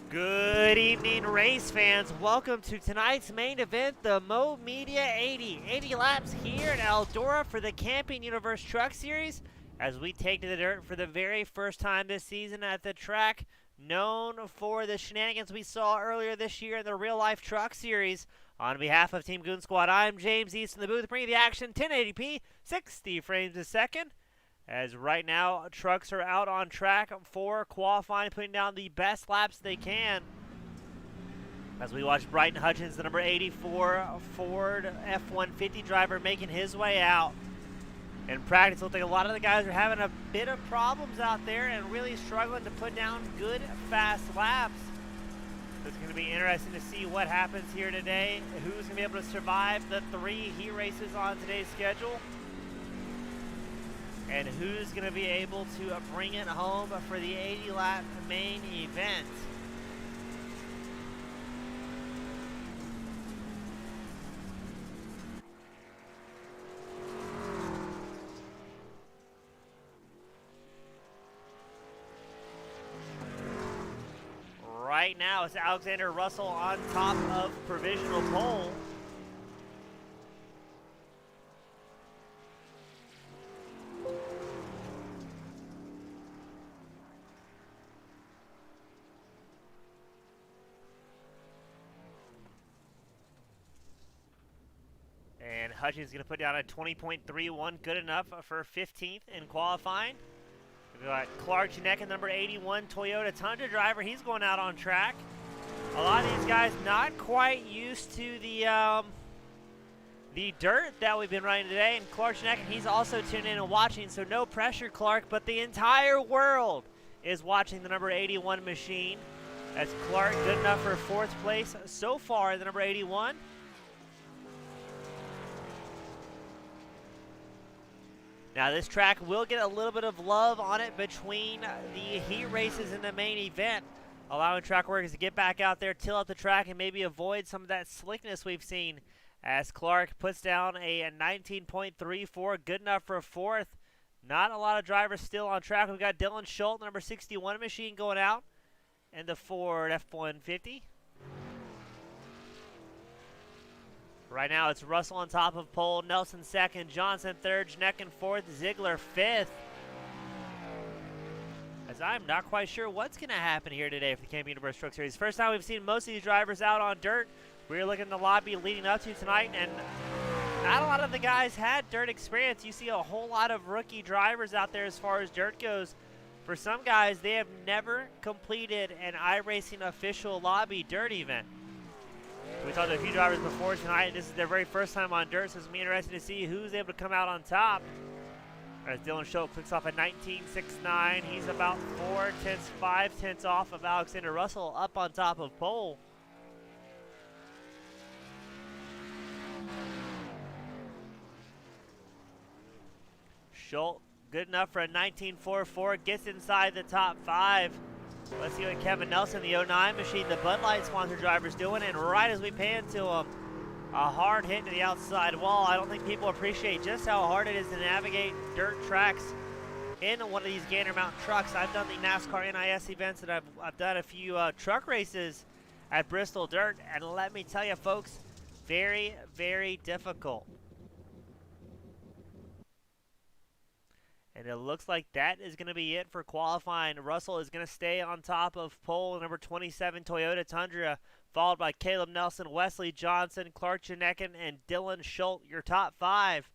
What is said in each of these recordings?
Good evening, race fans. Welcome to tonight's main event, the Mo Media 80. 80 laps here in Eldora for the Camping Universe Truck Series as we take to the dirt for the very first time this season at the track known for the shenanigans we saw earlier this year in the Real Life Truck Series. On behalf of Team Goon Squad, I'm James East in the booth, bringing the action 1080p, 60 frames a second. As right now, trucks are out on track for qualifying, putting down the best laps they can. As we watch Bryton Hutchins, the number 84 Ford F-150 driver, making his way out. In practice, it looks like a lot of the guys are having a bit of problems out there and really struggling to put down good, fast laps. So it's going to be interesting to see what happens here today. Who's going to be able to survive the 3 heat races on today's schedule? And who's going to be able to bring it home for the 80-lap main event? Right now, it's Alexander Russell on top of provisional pole. And Hutchins is going to put down a 20.31, good enough for 15th in qualifying. We've got Clark Janek, number 81 Toyota Tundra driver. He's going out on track. A lot of these guys not quite used to the dirt that we've been running today. And Clark Janek, he's also tuned in and watching, so no pressure, Clark. But the entire world is watching the number 81 machine. That's Clark, good enough for 4th place so far, the number 81. Now this track will get a little bit of love on it between the heat races and the main event, allowing track workers to get back out there, till up the track, and maybe avoid some of that slickness we've seen as Clark puts down a 19.34, good enough for 4th. Not a lot of drivers still on track. We've got Dylan Schultz, number 61 machine, going out in the Ford F-150. Right now, it's Russell on top of pole, Nelson 2nd, Johnson 3rd, Janek in 4th, Zigler 5th. As I'm not quite sure what's going to happen here today for the Camping Universe Truck Series. First time we've seen most of these drivers out on dirt. We're looking at the lobby leading up to tonight, and not a lot of the guys had dirt experience. You see a whole lot of rookie drivers out there as far as dirt goes. For some guys, they have never completed an iRacing official lobby dirt event. We talked to a few drivers before tonight, and this is their very first time on dirt, so it's going to be interesting to see who's able to come out on top. As Dylan Schultz clicks off at 19.69, he's about 5 tenths off of Alexander Russell up on top of pole. Schultz, good enough for a 19.44, gets inside the top 5. Let's see what Kevin Nelson, the 09 machine, the Bud Light sponsor driver, is doing. And right as we pan to him, a hard hit to the outside wall. I don't think people appreciate just how hard it is to navigate dirt tracks in one of these Gander Mountain trucks. I've done the NASCAR NIS events, and I've done a few truck races at Bristol Dirt, and let me tell you, folks, very, very difficult. And it looks like that is going to be it for qualifying. Russell is going to stay on top of pole number 27 Toyota Tundra, followed by Caleb Nelson, Wesley Johnson, Clark Janekin, and Dylan Schultz, your top 5.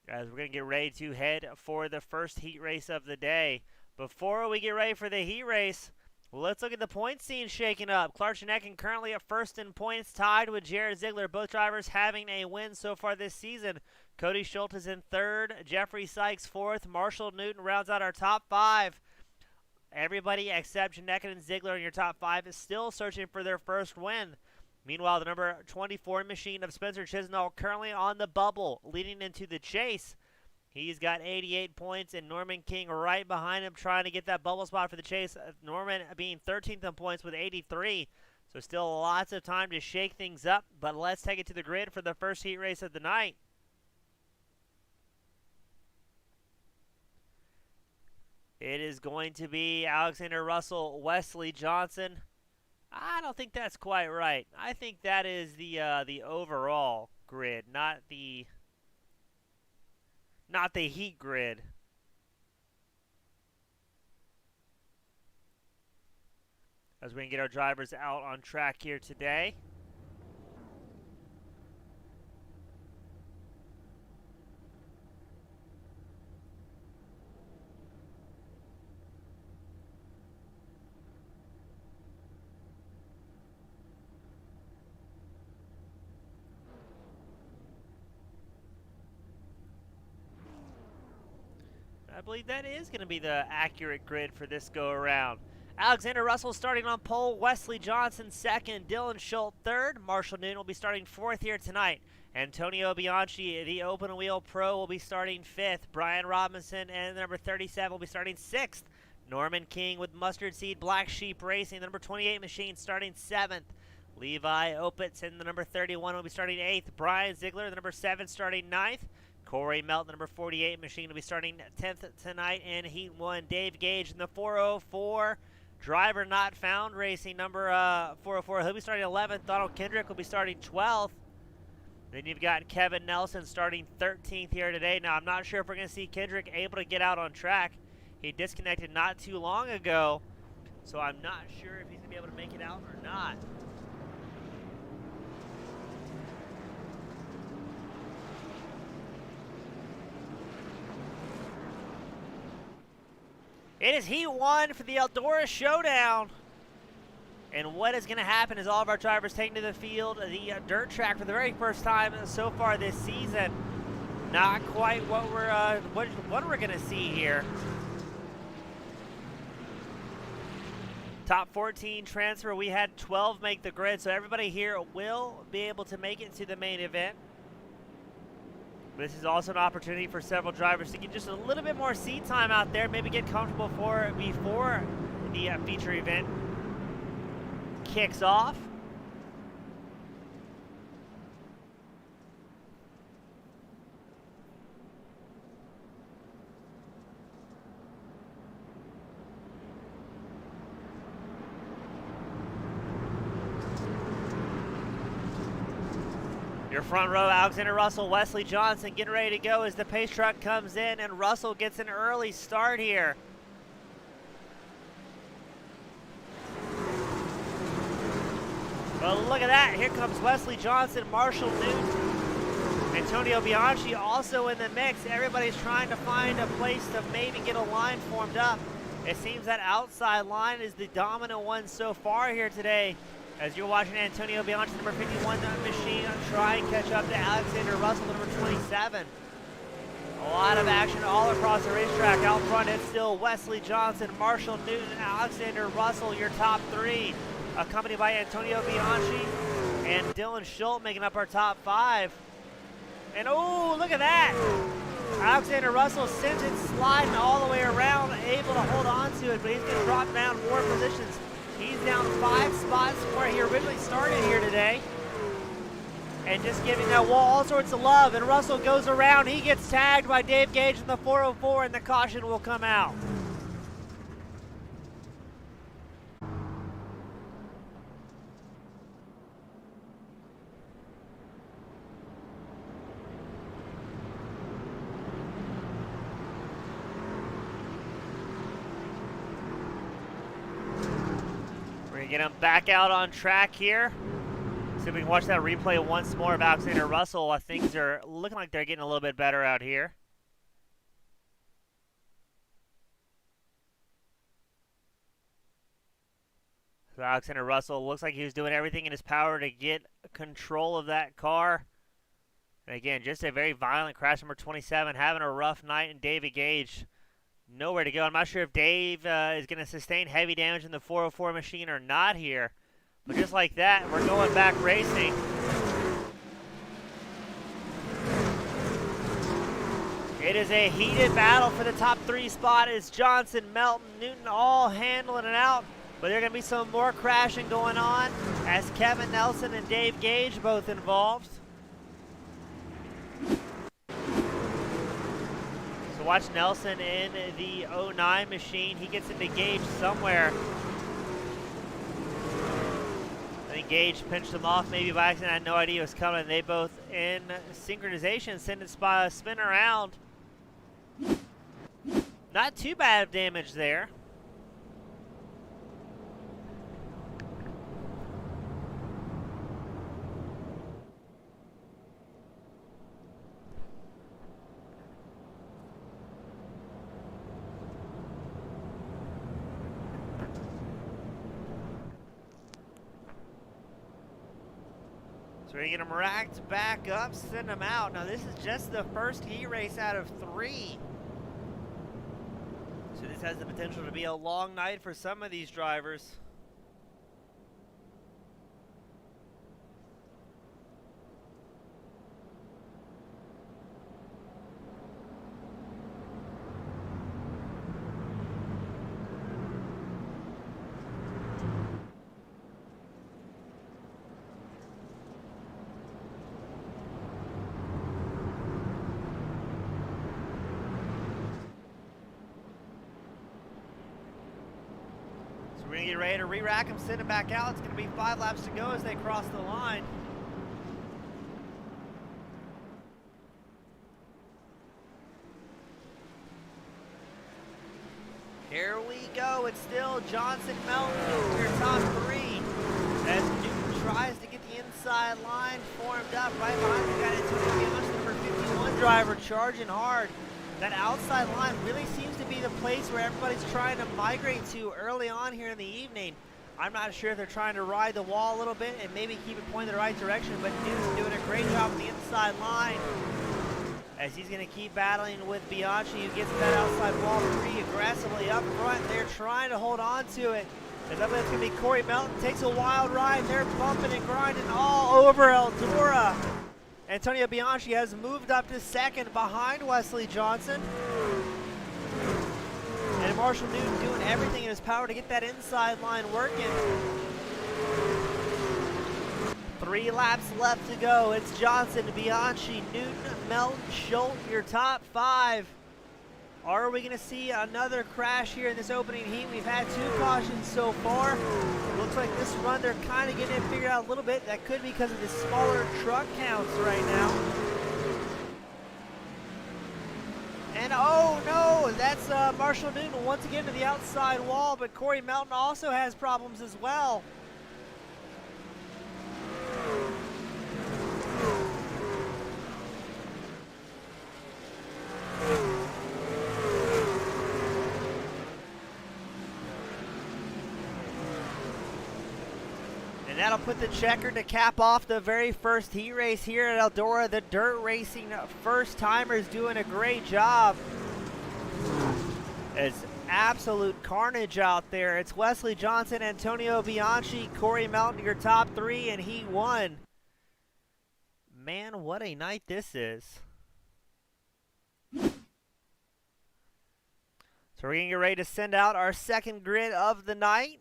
As we're going to get ready to head for the first heat race of the day. Before we get ready for the heat race, let's look at the point scene shaking up. Clark Janekin currently at first in points, tied with Jared Zigler. Both drivers having a win so far this season. Cody Schultz is in 3rd, Jeffrey Sykes 4th, Marshall Newton rounds out our top 5. Everybody except Janekin and Zigler in your top 5 is still searching for their first win. Meanwhile, the number 24 machine of Spencer Chisnall currently on the bubble, leading into the chase. He's got 88 points, and Norman King right behind him trying to get that bubble spot for the chase. Norman being 13th in points with 83. So still lots of time to shake things up, but let's take it to the grid for the first heat race of the night. It is going to be Alexander Russell, Wesley Johnson. I don't think that's quite right. I think that is the overall grid, not the heat grid. As we can get our drivers out on track here today. I believe that is going to be the accurate grid for this go-around. Alexander Russell starting on pole, Wesley Johnson 2nd, Dylan Schultz 3rd, Marshall Newton will be starting 4th here tonight. Antonio Bianchi, the open wheel pro, will be starting 5th. Brian Robinson and the number 37 will be starting 6th. Norman King with Mustard Seed Black Sheep Racing, the number 28 machine, starting 7th. Levi Opitz and the number 31 will be starting 8th. Brian Zigler, the number 7, starting 9th. Corey Melton, the number 48 machine, will be starting 10th tonight in Heat 1. Dave Gage in the 404. Driver Not Found Racing, number 404. He'll be starting 11th. Donald Kendrick will be starting 12th. Then you've got Kevin Nelson starting 13th here today. Now, I'm not sure if we're going to see Kendrick able to get out on track. He disconnected not too long ago, so I'm not sure if he's going to be able to make it out or not. It is Heat 1 for the Eldora Showdown. And what is going to happen is all of our drivers taking to the field the dirt track for the very first time so far this season. Not quite what we're going to see here. Top 14 transfer. We had 12 make the grid, so everybody here will be able to make it to the main event. This is also an opportunity for several drivers to get just a little bit more seat time out there, maybe get comfortable before the feature event kicks off. Your front row, Alexander Russell, Wesley Johnson getting ready to go as the pace truck comes in, and Russell gets an early start here. Well, look at that. Here comes Wesley Johnson, Marshall Newton, Antonio Bianchi also in the mix. Everybody's trying to find a place to maybe get a line formed up. It seems that outside line is the dominant one so far here today. As you're watching Antonio Bianchi, number 51 machine, try and catch up to Alexander Russell, number 27. A lot of action all across the racetrack. Out front, it's still Wesley Johnson, Marshall Newton, Alexander Russell, your top 3, accompanied by Antonio Bianchi and Dylan Schultz making up our top 5. And oh, look at that! Alexander Russell sends it sliding all the way around, able to hold on to it, but he's going to drop down more positions. He's down 5 spots from where he originally started here today. And just giving that wall all sorts of love. And Russell goes around. He gets tagged by Dave Gage in the 404, and the caution will come out. Get him back out on track here. See if we can watch that replay once more of Alexander Russell. Things are looking like they're getting a little bit better out here. So Alexander Russell looks like he was doing everything in his power to get control of that car. And again, just a very violent crash, number 27, having a rough night, and David Gage nowhere to go. I'm not sure if Dave is going to sustain heavy damage in the 404 machine or not here. But just like that, we're going back racing. It is a heated battle for the top 3 spot. It's Johnson, Melton, Newton all handling it out. But there's going to be some more crashing going on as Kevin Nelson and Dave Gage both involved. Watch Nelson in the 09 machine. He gets into Gage somewhere. I think Gage pinched him off maybe by accident. I had no idea it was coming. They both in synchronization send it spin around. Not too bad of damage there. So we're going to get them racked back up, send them out. Now this is just the first heat race out of 3. So this has the potential to be a long night for some of these drivers. We're going to get ready to re-rack them, send them back out. It's going to be 5 laps to go as they cross the line. Here we go. It's still Johnson, Melton, your top 3. As Newton tries to get the inside line formed up right behind the guy that's number 51 driver charging hard. That outside line really seems to be the place where everybody's trying to migrate to early on here in the evening. I'm not sure if they're trying to ride the wall a little bit and maybe keep it pointed the right direction, but Newton's doing a great job on the inside line as he's going to keep battling with Bianchi, who gets that outside wall pretty aggressively up front. They're trying to hold on to it. As up, it's going to be Corey Melton, takes a wild ride. They're bumping and grinding all over Eldora. Antonio Bianchi has moved up to second behind Wesley Johnson. And Marshall Newton doing everything in his power to get that inside line working. 3 laps left to go. It's Johnson, Bianchi, Newton, Melton, Schultz, your top 5. Are we going to see another crash here in this opening heat? We've had 2 cautions so far. Looks like this run they're kind of getting it figured out a little bit. That could be because of the smaller truck counts right now. And oh no, that's Marshall Newton once again to the outside wall, but Corey Melton also has problems as well. And that'll put the checker to cap off the very first heat race here at Eldora. The dirt racing first-timers doing a great job. It's absolute carnage out there. It's Wesley Johnson, Antonio Bianchi, Corey Melton, your top 3, and he won. Man, what a night this is. So we're going to get ready to send out our second grid of the night.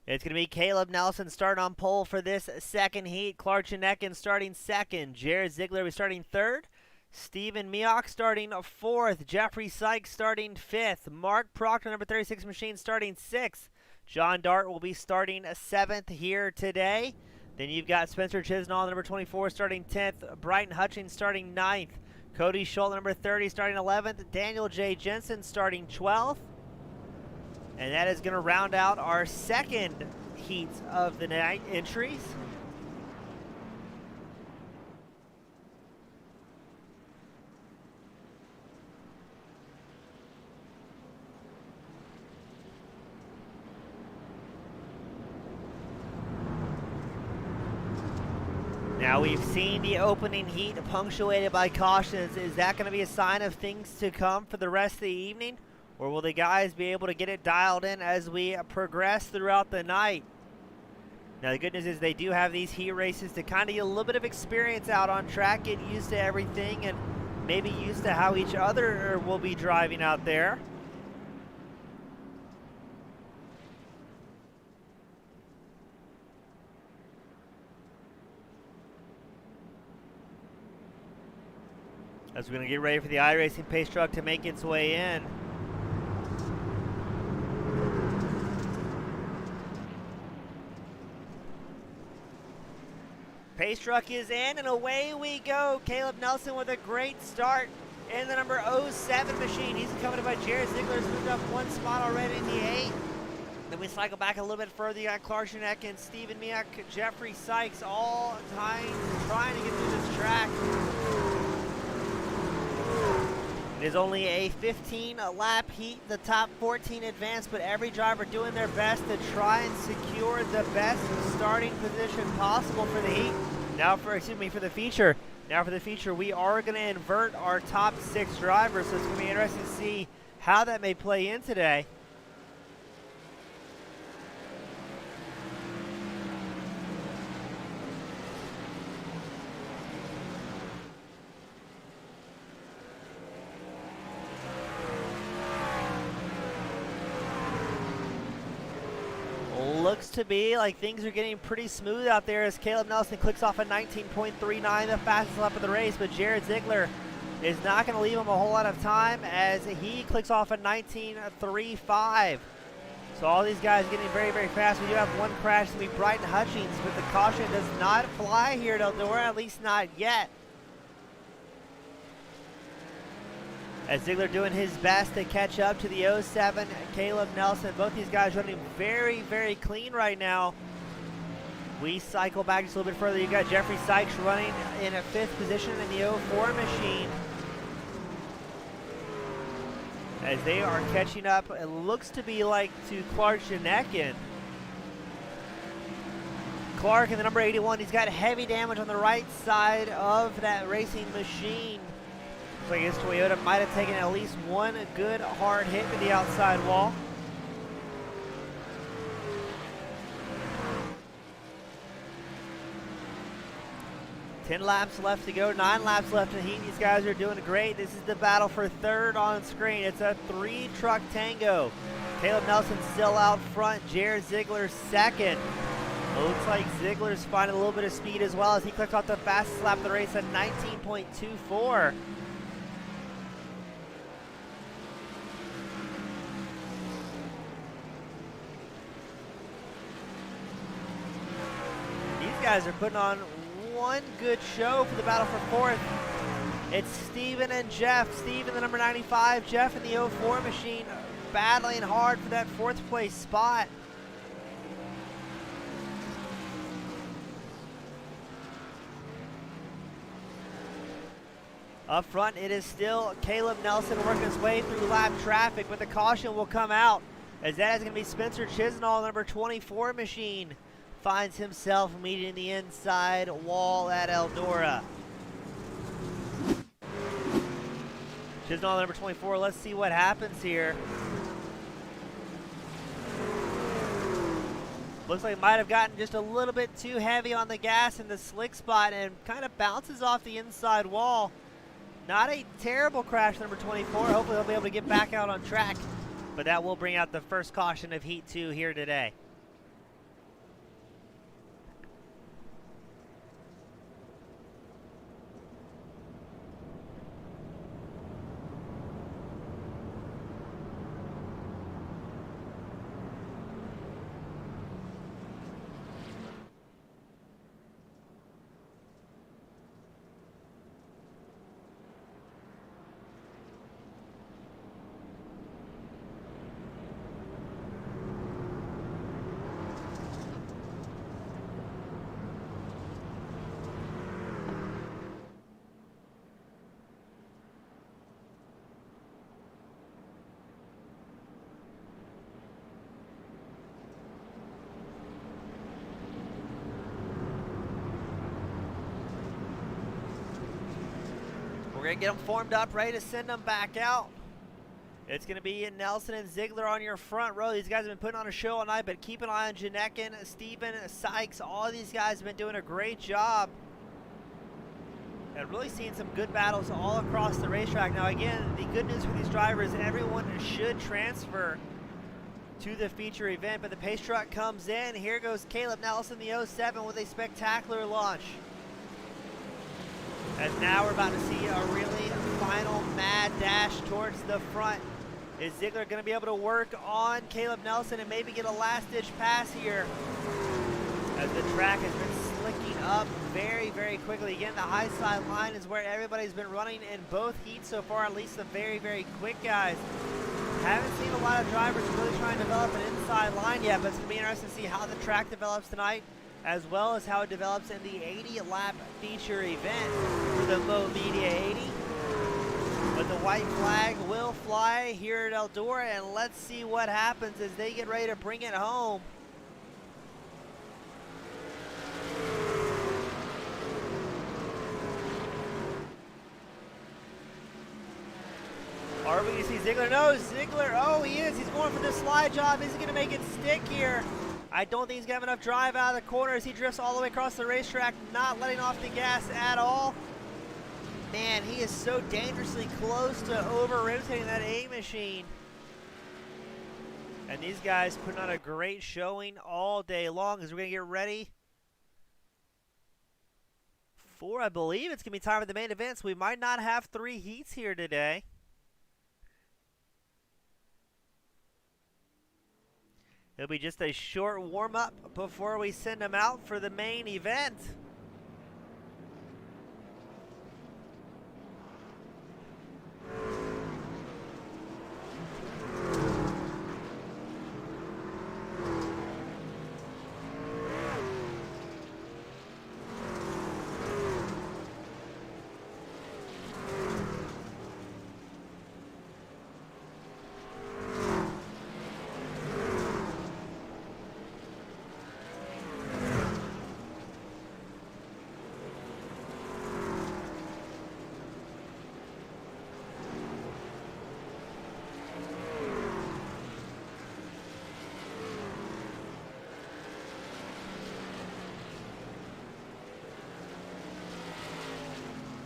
It's going to be Caleb Nelson starting on pole for this second heat. Clark Janekin starting second. Jared Zigler will be starting third. Stephen Mioch starting fourth. Jeffrey Sykes starting fifth. Mark Proctor, number 36 machine, starting sixth. John Dart will be starting seventh here today. Then you've got Spencer Chisnall, number 24, starting 10th. Brighton Hutchins starting 9th. Cody Schultz, number 30, starting 11th. Daniel J. Jensen starting 12th. And that is going to round out our second heat of the night entries. Now we've seen the opening heat punctuated by cautions. Is that going to be a sign of things to come for the rest of the evening? Or will the guys be able to get it dialed in as we progress throughout the night? Now the good news is they do have these heat races to kind of get a little bit of experience out on track, get used to everything, and maybe used to how each other will be driving out there. As we're going to get ready for the iRacing pace truck to make its way in. Pace truck is in, and away we go. Caleb Nelson with a great start in the number 07 machine. He's accompanied by Jared Zigler, who's moved up one spot already in the 8. Then we cycle back a little bit further. You got Clark Janekin, Stephen Mioch, Jeffrey Sykes, all trying to get through this track. It is only a 15-lap heat. The top 14 advance, but every driver doing their best to try and secure the best starting position possible for the heat. Now for the feature. Now for the feature, we are going to invert our top 6 drivers, so it's going to be interesting to see how that may play in today. Looks to be like things are getting pretty smooth out there as Caleb Nelson clicks off a 19.39, the fastest lap of the race, but Jared Zigler is not going to leave him a whole lot of time as he clicks off a 19.35. So all these guys getting very, very fast. We do have one crash. It's going to be Brighton Hutchins, but the caution does not fly here at Eldora, at least not yet. As Zigler doing his best to catch up to the 07 Caleb Nelson. Both these guys running very, very clean right now. We cycle back just a little bit further. You got Jeffrey Sykes running in a 5th position in the 04 machine. As they are catching up, it looks to be like to Clark Janekin. Clark in the number 81, he's got heavy damage on the right side of that racing machine. So I guess Toyota might have taken at least one good hard hit to the outside wall. Ten laps left to go, 9 laps left in the heat. These guys are doing great. This is the battle for third on screen. It's a 3-truck tango. Caleb Nelson still out front. Jared Zigler second. It looks like Zigler's finding a little bit of speed as well as he clicked off the fastest lap of the race at 19.24. Guys are putting on one good show for the battle for 4th. It's Steven and Jeff. Steven, the number 95, Jeff in the 04 machine, battling hard for that 4th place spot. Up front, it is still Caleb Nelson working his way through lap traffic, but the caution will come out as that is going to be Spencer Chisnall, number 24 machine. Finds himself meeting the inside wall at Eldora. Chisnall, number 24. Let's see what happens here. Looks like it might have gotten just a little bit too heavy on the gas in the slick spot and kind of bounces off the inside wall. Not a terrible crash, number 24. Hopefully he'll be able to get back out on track. But that will bring out the first caution of Heat 2 here today. We're going to get them formed up, ready to send them back out. It's going to be Nelson and Zigler on your front row. These guys have been putting on a show all night, but keep an eye on Janekin, Steven, Sykes. All these guys have been doing a great job. And really seeing some good battles all across the racetrack. Now again, the good news for these drivers, everyone should transfer to the feature event, but the pace truck comes in. Here goes Caleb Nelson, the 07, with a spectacular launch. As now we're about to see a really final mad dash towards the front. Is Zigler going to be able to work on Caleb Nelson and maybe get a last-ditch pass here? As the track has been slicking up very, very quickly. Again, the high side line is where everybody's been running in both heats so far, at least the very, very quick guys. Haven't seen a lot of drivers really trying to develop an inside line yet, but it's going to be interesting to see how the track develops tonight, as well as how it develops in the 80-lap feature event for the Mo Media 80. But the white flag will fly here at Eldora, and let's see what happens as they get ready to bring it home. Are we going to see Zigler? No, Zigler, oh, he is. He's going for the slide job. Is he going to make it stick here? I don't think he's going to have enough drive out of the corner as he drifts all the way across the racetrack, not letting off the gas at all. Man, he is so dangerously close to over-rotating that A machine. And these guys putting on a great showing all day long as we're going to get ready for, I believe it's going to be time for the main event, so we might not have 3 heats here today. It'll be just a short warm-up before we send them out for the main event.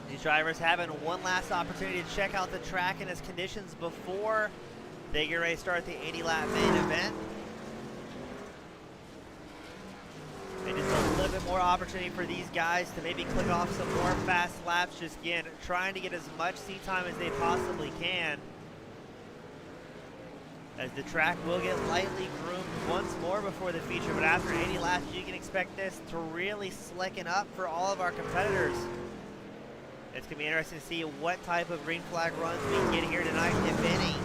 These drivers having one last opportunity to check out the track and its conditions before they get ready to start the 80-lap main event. And just a little bit more opportunity for these guys to maybe click off some more fast laps, just again, trying to get as much seat time as they possibly can. As the track will get lightly groomed once more before the feature, but after 80 laps, you can expect this to really slicken up for all of our competitors. It's going to be interesting to see what type of green flag runs we can get here tonight, if any.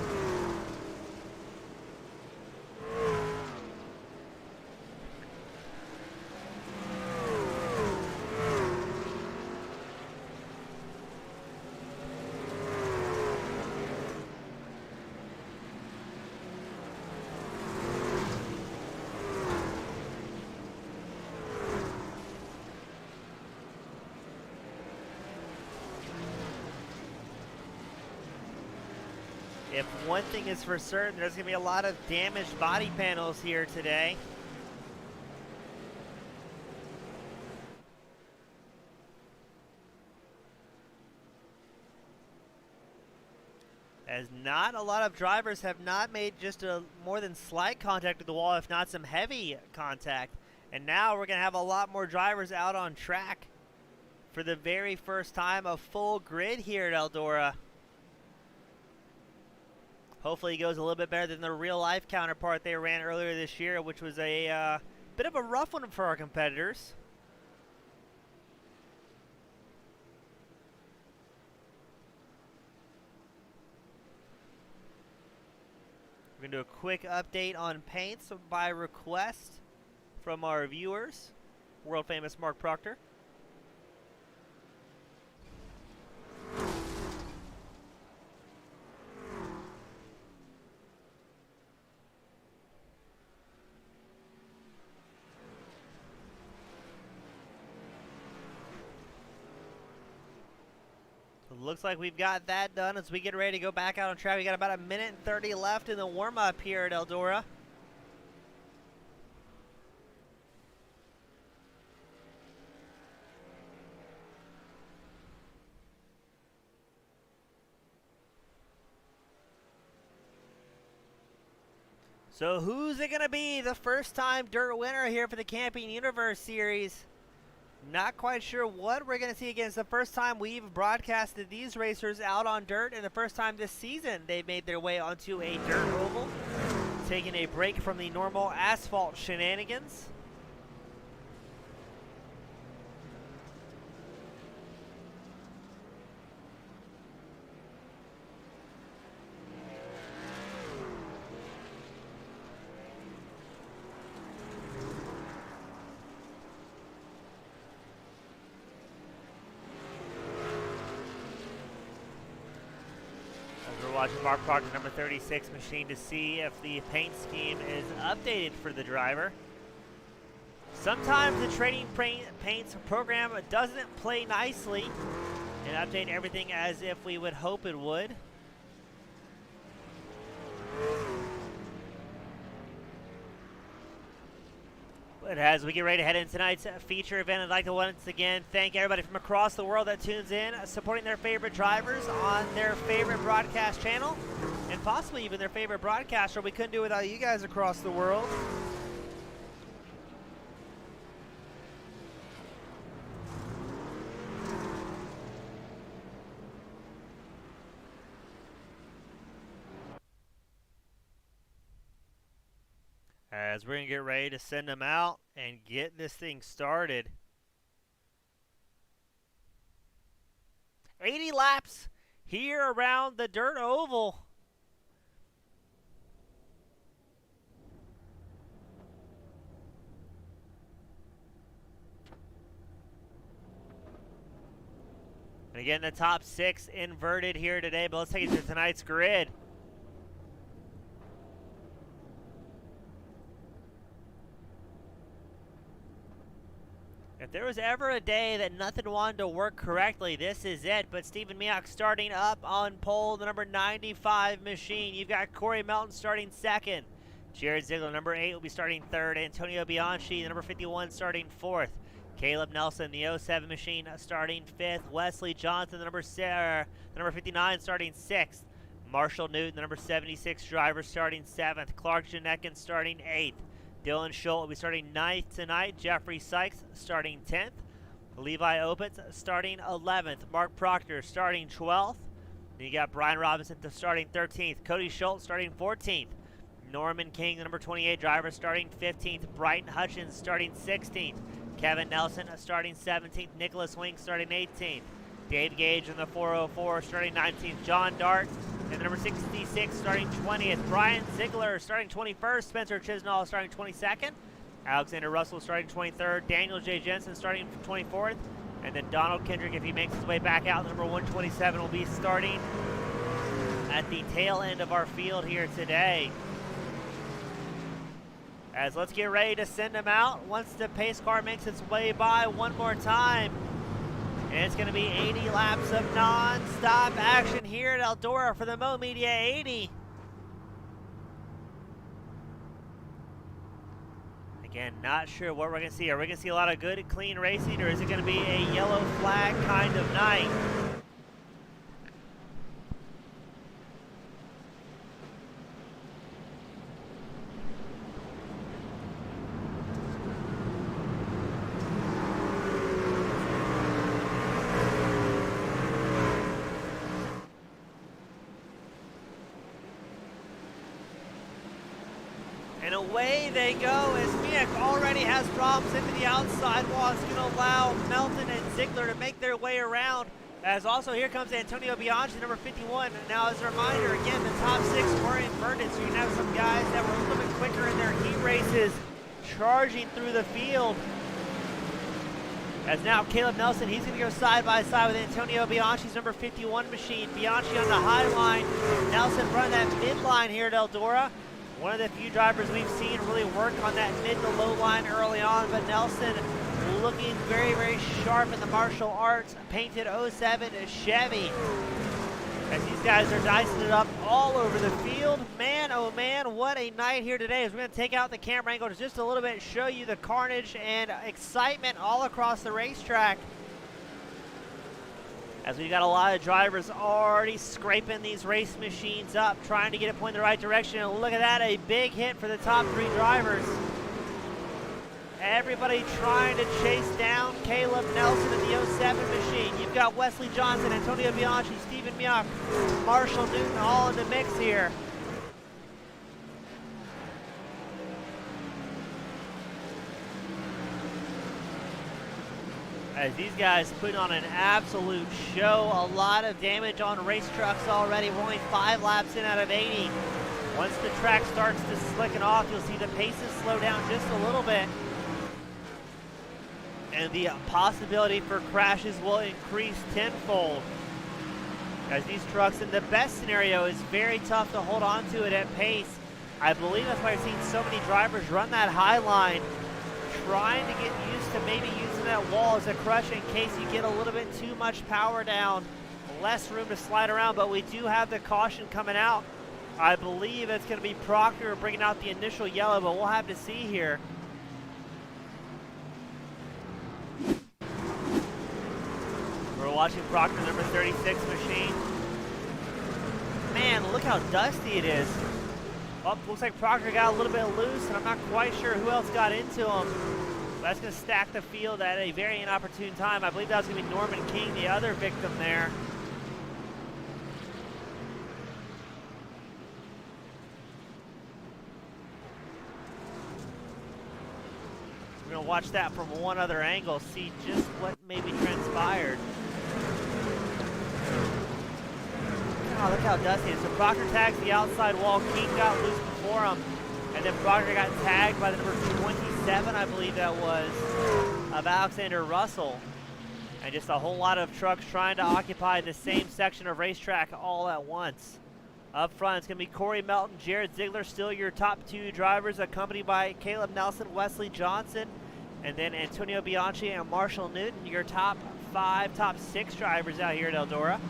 If one thing is for certain, there's going to be a lot of damaged body panels here today. as not a lot of drivers have not made just a more than slight contact with the wall, if not some heavy contact. And now we're going to have a lot more drivers out on track for the very first time, a full grid here at Eldora. Hopefully it goes a little bit better than the real-life counterpart they ran earlier this year, which was a bit of a rough one for our competitors. We're going to do a quick update on paints by request from our viewers. World-famous Mark Proctor. Looks like we've got that done as we get ready to go back out on track. We got about 1 minute and 30 left in the warm-up here at Eldora. So who's it going to be, the first-time dirt winner here for the Camping Universe Series? Not quite sure what we're going to see. Again, it's the first time we've broadcasted these racers out on dirt, and the first time this season they've made their way onto a dirt oval, taking a break from the normal asphalt shenanigans. Watching Mark Proctor, number 36 machine, to see if the paint scheme is updated for the driver. Sometimes the trading paints program doesn't play nicely and update everything as if we would hope it would. But as we get ready to head into tonight's feature event, I'd like to once again thank everybody from across the world that tunes in, supporting their favorite drivers on their favorite broadcast channel, and possibly even their favorite broadcaster. We couldn't do it without you guys across the world. As we're going to get ready to send them out and get this thing started. 80 laps here around the dirt oval. And again, the top 6 inverted here today, but let's take it to tonight's grid. If there was ever a day that nothing wanted to work correctly, this is it. But Stephen Miak starting up on pole, the number 95 machine. You've got Corey Melton starting second. Jared Zigler, number 8, will be starting third. Antonio Bianchi, the number 51, starting fourth. Caleb Nelson, the 07 machine, starting fifth. Wesley Johnson, the number 59, starting sixth. Marshall Newton, the number 76 driver, starting seventh. Clark Janekin starting eighth. Dylan Schultz will be starting 9th tonight. Jeffrey Sykes starting 10th. Levi Opitz starting 11th. Mark Proctor starting 12th. Then you got Brian Robinson starting 13th. Cody Schultz starting 14th. Norman King, the number 28 driver, starting 15th. Brighton Hutchins starting 16th. Kevin Nelson starting 17th. Nicholas Wink starting 18th. Dave Gage in the 404 starting 19th. John Dart and the number 66 starting 20th. Brian Zigler starting 21st. Spencer Chisnall starting 22nd. Alexander Russell starting 23rd. Daniel J. Jensen starting 24th. And then Donald Kendrick, if he makes his way back out, the number 127 will be starting at the tail end of our field here today. As let's get ready to send them out once the pace car makes its way by one more time. And it's going to be 80 laps of non-stop action here at Eldora for the Mo Media 80. Again, not sure what we're going to see. Are we going to see a lot of good, clean racing, or is it going to be a yellow flag kind of night? And away they go as Miak already has problems into the outside wall. It's going to allow Melton and Zigler to make their way around. As also here comes Antonio Bianchi, number 51. Now as a reminder, again, the top 6 were inverted, so you can have some guys that were a little bit quicker in their heat races charging through the field. As now Caleb Nelson, he's going to go side by side with Antonio Bianchi's number 51 machine. Bianchi on the high line, Nelson running that midline here at Eldora. One of the few drivers we've seen really work on that mid to low line early on, but Nelson looking very, very sharp in the martial arts painted 07 Chevy. As these guys are dicing it up all over the field. Man, oh man, what a night here today. As we're going to take out the camera angle just a little bit, show you the carnage and excitement all across the racetrack. As we've got a lot of drivers already scraping these race machines up, trying to get it pointed the right direction. And look at that, a big hit for the top 3 drivers. Everybody trying to chase down Caleb Nelson in the 07 machine. You've got Wesley Johnson, Antonio Bianchi, Stephen Miak, Marshall Newton all in the mix here. As these guys put on an absolute show. A lot of damage on race trucks already. We're only 5 laps in out of 80. Once the track starts to slicken off, you'll see the paces slow down just a little bit. And the possibility for crashes will increase tenfold. As these trucks, in the best scenario, is very tough to hold on to it at pace. I believe that's why I've seen so many drivers run that high line, trying to get used to maybe using that wall as a crush in case you get a little bit too much power down. Less room to slide around, but we do have the caution coming out. I believe it's going to be Proctor bringing out the initial yellow, but we'll have to see here. We're watching Proctor number 36 machine. Man, look how dusty it is. Oh, looks like Proctor got a little bit loose, and I'm not quite sure who else got into him. But that's going to stack the field at a very inopportune time. I believe that was going to be Norman King, the other victim there. We're going to watch that from one other angle, see just what maybe transpired. Oh, look how dusty it is. So Proctor tags the outside wall. King got loose before him. And then Proctor got tagged by the number 27, I believe that was, of Alexander Russell. And just a whole lot of trucks trying to occupy the same section of racetrack all at once. Up front, it's going to be Corey Melton, Jared Zigler, still your top 2 drivers, accompanied by Caleb Nelson, Wesley Johnson, and then Antonio Bianchi and Marshall Newton, your top 5, top 6 drivers out here at Eldora.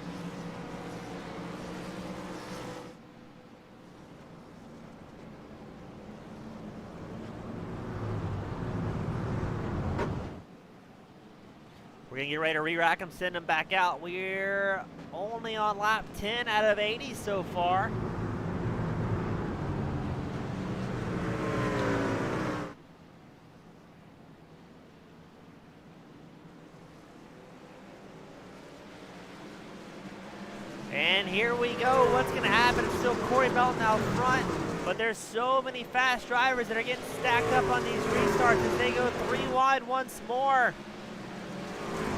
We're going to get ready to re-rack them, send them back out. We're only on lap 10 out of 80 so far. And here we go. What's going to happen? It's still Corey Melton out front, but there's so many fast drivers that are getting stacked up on these restarts as they go 3 wide once more.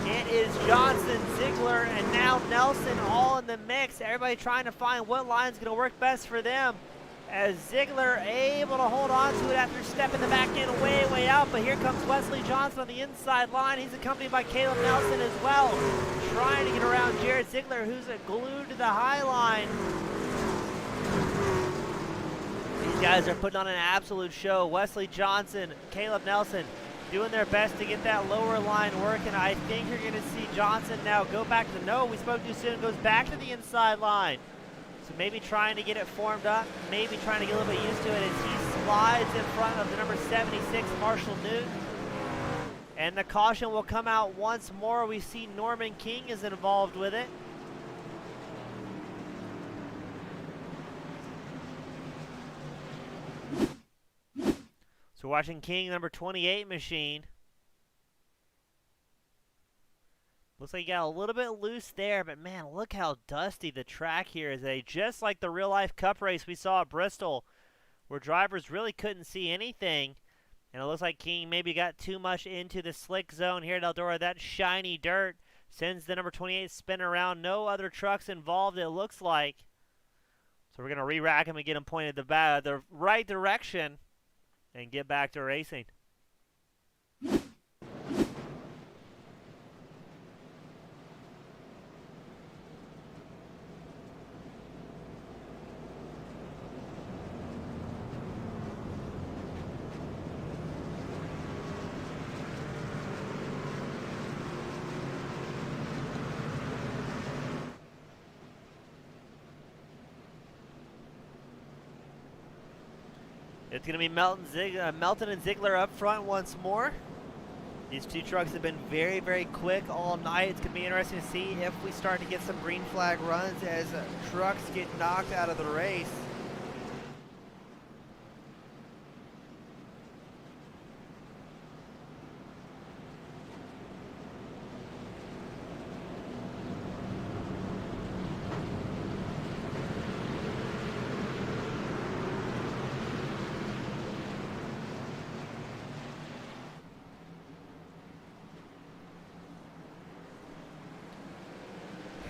It is Johnson, Zigler, and now Nelson all in the mix. Everybody trying to find what line's going to work best for them. As Zigler able to hold on to it after stepping the back end way, way out. But here comes Wesley Johnson on the inside line. He's accompanied by Caleb Nelson as well, trying to get around Jared Zigler, who's glued to the high line. These guys are putting on an absolute show. Wesley Johnson, Caleb Nelson, doing their best to get that lower line working. I think you're going to see Johnson now go back to, no, we spoke too soon, goes back to the inside line. So maybe trying to get it formed up, maybe trying to get a little bit used to it as he slides in front of the number 76, Marshall Newton. And the caution will come out once more. We see Norman King is involved with it. So watching King, number 28 machine. Looks like he got a little bit loose there, but man, look how dusty the track here is. Just like the real-life Cup race we saw at Bristol, where drivers really couldn't see anything. And it looks like King maybe got too much into the slick zone here at Eldora. That shiny dirt sends the number 28 spin around. No other trucks involved, it looks like. So we're going to re-rack him and get him pointed the right direction and get back to racing. It's going to be Melton and Zigler up front once more. These two trucks have been very, very quick all night. It's going to be interesting to see if we start to get some green flag runs as trucks get knocked out of the race.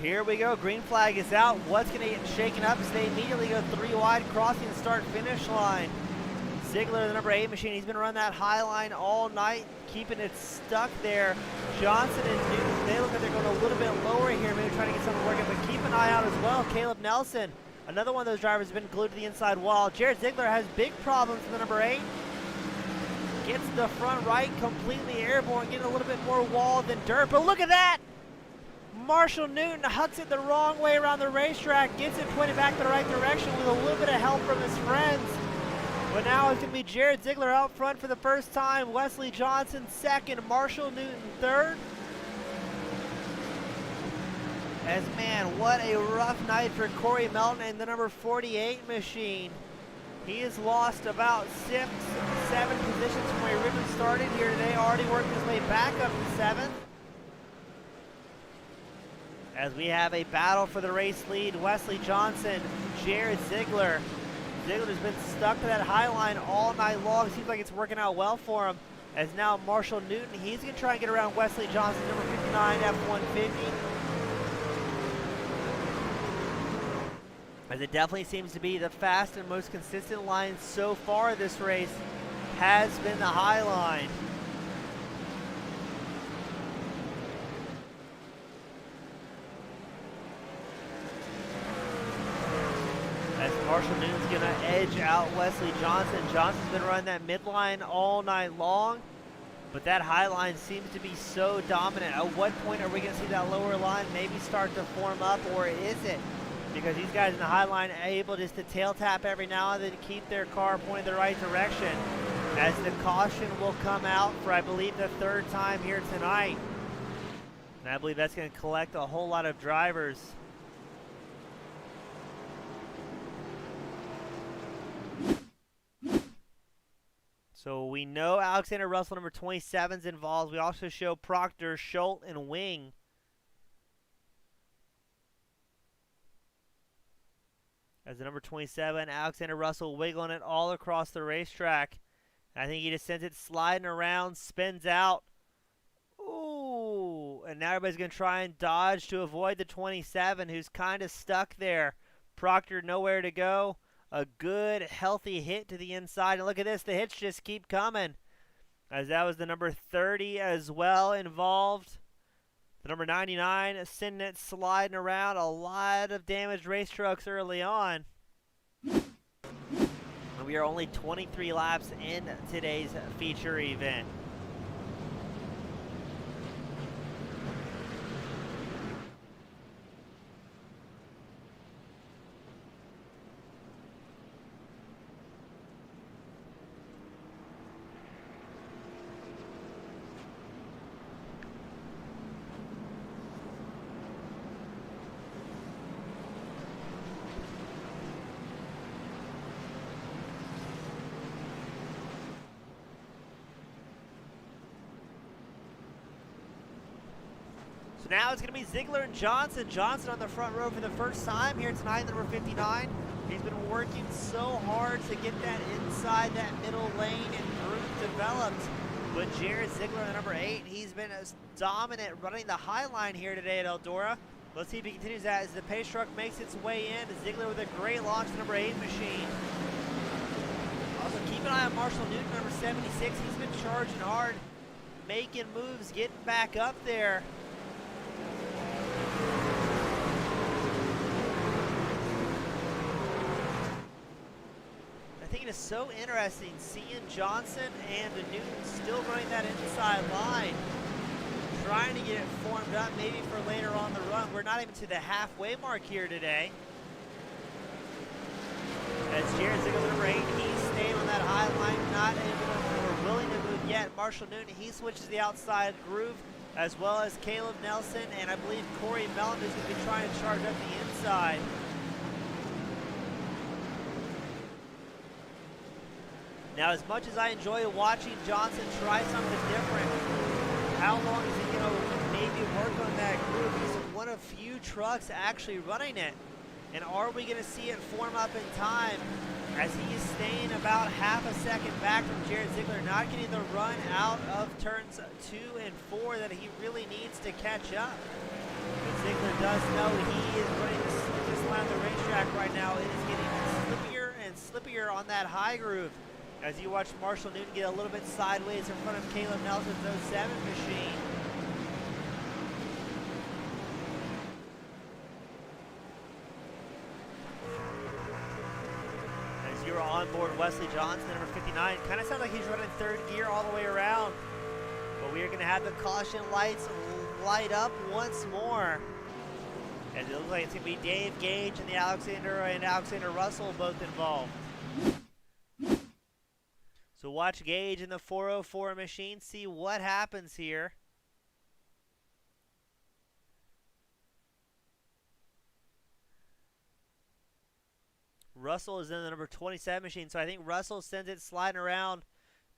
Here we go, green flag is out. What's going to get shaken up as they immediately go 3 wide, crossing the start-finish line. Zigler, the number 8 machine, he's been running that high line all night, keeping it stuck there. Johnson and Newton, they look like they're going a little bit lower here, maybe trying to get something working, but keep an eye out as well. Caleb Nelson, another one of those drivers, has been glued to the inside wall. Jared Zigler has big problems in the number 8. Gets the front right, completely airborne, getting a little bit more wall than dirt, but look at that! Marshall Newton hucks it the wrong way around the racetrack, gets it pointed back the right direction with a little bit of help from his friends. But now it's going to be Jared Zigler out front for the first time, Wesley Johnson second, Marshall Newton third. As man, what a rough night for Corey Melton and the number 48 machine. He has lost about 6, 7 positions from where he originally started here today, already working his way back up to 7th. As we have a battle for the race lead, Wesley Johnson, Jared Zigler. Zigler's been stuck to that high line all night long. Seems like it's working out well for him. As now Marshall Newton, he's going to try and get around Wesley Johnson, number 59, F-150. As it definitely seems to be the fast and most consistent line so far this race has been the high line. As Marshall Newton's going to edge out Wesley Johnson. Johnson's been running that midline all night long, but that high line seems to be so dominant. At what point are we going to see that lower line maybe start to form up, or is it? Because these guys in the high line are able just to tail tap every now and then to keep their car pointed the right direction. As the caution will come out for, I believe, the 3rd time here tonight. And I believe that's going to collect a whole lot of drivers. So we know Alexander Russell, number 27, is involved. We also show Proctor, Schultz, and Wing. As the number 27, Alexander Russell wiggling it all across the racetrack. I think he just sends it sliding around, spins out. Ooh, and now everybody's going to try and dodge to avoid the 27, who's kind of stuck there. Proctor nowhere to go. A good, healthy hit to the inside. And look at this, the hits just keep coming. As that was the number 30 as well involved. The number 99, sending it sliding around. A lot of damaged race trucks early on. And we are only 23 laps in today's feature event. Now it's going to be Zigler and Johnson. Johnson on the front row for the first time here tonight, number 59. He's been working so hard to get that inside that middle lane and groove developed. But Jared Zigler, the number 8, he's been as dominant running the high line here today at Eldora. Let's see if he continues that as the pace truck makes its way in. Zigler with a great launch, the number 8 machine. Also keep an eye on Marshall Newton, number 76. He's been charging hard, making moves, getting back up there. I think it is so interesting seeing Johnson and Newton still running that inside line, trying to get it formed up maybe for later on the run. We're not even to the halfway mark here today. As Jared Zigler, number 8, he's staying on that high line, not able or willing to move yet. Marshall Newton, he switches the outside groove, as well as Caleb Nelson, and I believe Corey Melton is going to be trying to charge up the inside. Now, as much as I enjoy watching Johnson try something different, how long is he going to maybe work on that groove? He's one of few trucks actually running it. And are we going to see it form up in time as he is staying about half a second back from Jared Zigler, not getting the run out of turns 2 and 4 that he really needs to catch up. But Zigler does know he is running the slickest line on the racetrack right now. It is getting slippier and slippier on that high groove. As you watch Marshall Newton get a little bit sideways in front of Caleb Nelson's 07 machine. As you're on board Wesley Johnson, number 59, kind of sounds like he's running third gear all the way around. But we are going to have the caution lights light up once more. And it looks like it's going to be Dave Gage and Alexander Russell both involved. So watch Gage in the 404 machine, see what happens here. Russell is in the number 27 machine, so I think Russell sends it sliding around,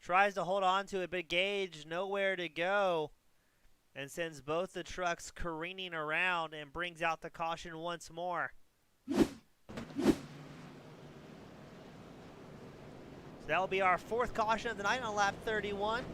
tries to hold on to it, but Gage nowhere to go, and sends both the trucks careening around and brings out the caution once more. So that will be our 4th caution of the night on lap 31.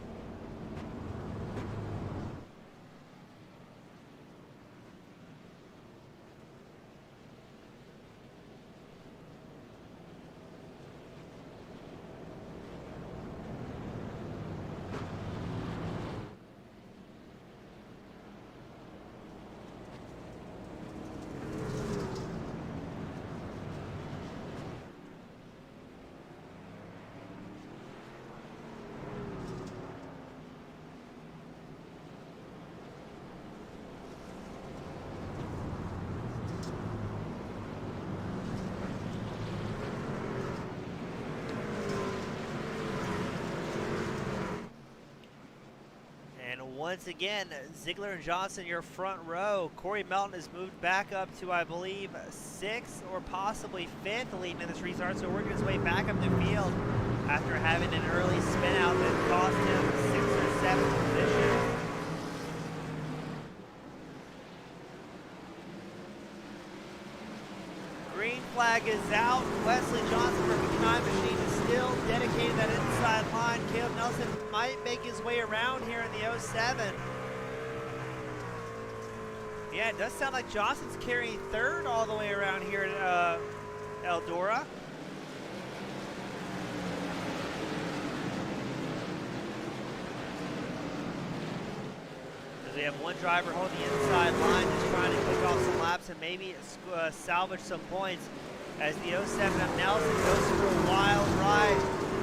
Once again, Zigler and Johnson, your front row. Corey Melton has moved back up to, I believe, 6th or possibly 5th leading in this restart, so working his way back up the field after having an early spin out that cost him 6th or 7th position. Green flag is out. Wesley Johnson for 59 machine is still dedicated that inside line. Caleb Nelson might make his way around here in the 07. Yeah, it does sound like Johnson's carrying 3rd all the way around here at Eldora. As we have one driver holding the inside line, just trying to kick off some laps and maybe salvage some points. As the 07 of Nelson goes through a wild ride.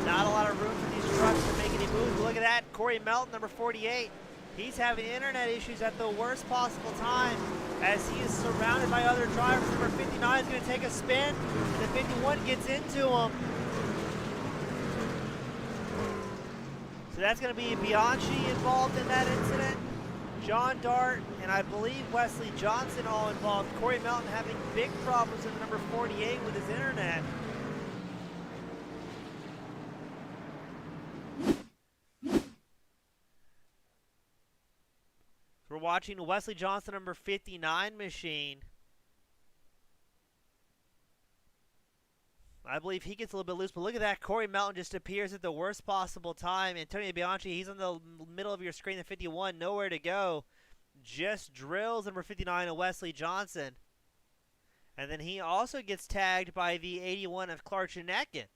Not a lot of room for these trucks to make any moves. Look at that, Corey Melton, number 48. He's having internet issues at the worst possible time as he is surrounded by other drivers. Number 59 is going to take a spin, and the 51 gets into him. So that's going to be Bianchi involved in that incident. John Dart and I believe Wesley Johnson all involved. Corey Melton having big problems with number 48 with his internet. We're watching Wesley Johnson, number 59 machine. I believe he gets a little bit loose, but look at that. Corey Melton just appears at the worst possible time. Antonio Bianchi, he's on the middle of your screen at 51, nowhere to go. Just drills number 59 of Wesley Johnson. And then he also gets tagged by the 81 of Clark Janekin.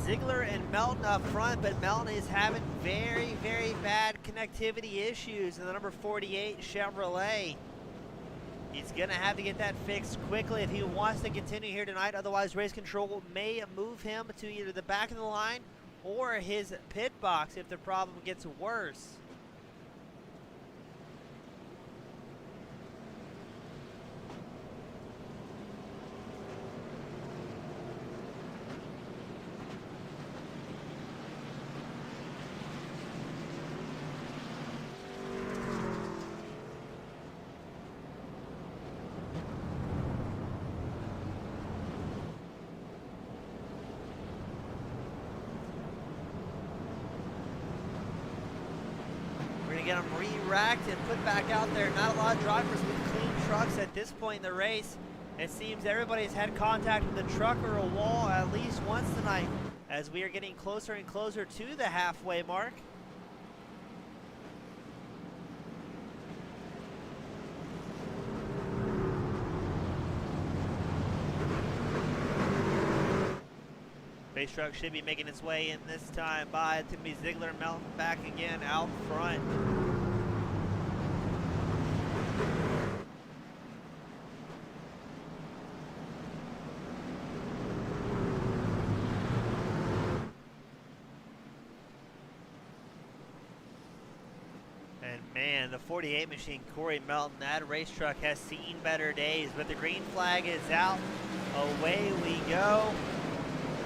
Zigler and Melton up front, but Melton is having very, very bad connectivity issues in the number 48 Chevrolet. He's going to have to get that fixed quickly if he wants to continue here tonight. Otherwise, race control may move him to either the back of the line or his pit box if the problem gets worse. Get them re-racked and put back out there. Not a lot of drivers with clean trucks at this point in the race. It seems everybody's had contact with a truck or a wall at least once tonight as we are getting closer and closer to the halfway mark. Race truck should be making its way in this time by. It's going to be Zigler and Melton back again out front. And man, the 48 machine, Corey Melton, that race truck has seen better days, but the green flag is out. Away we go.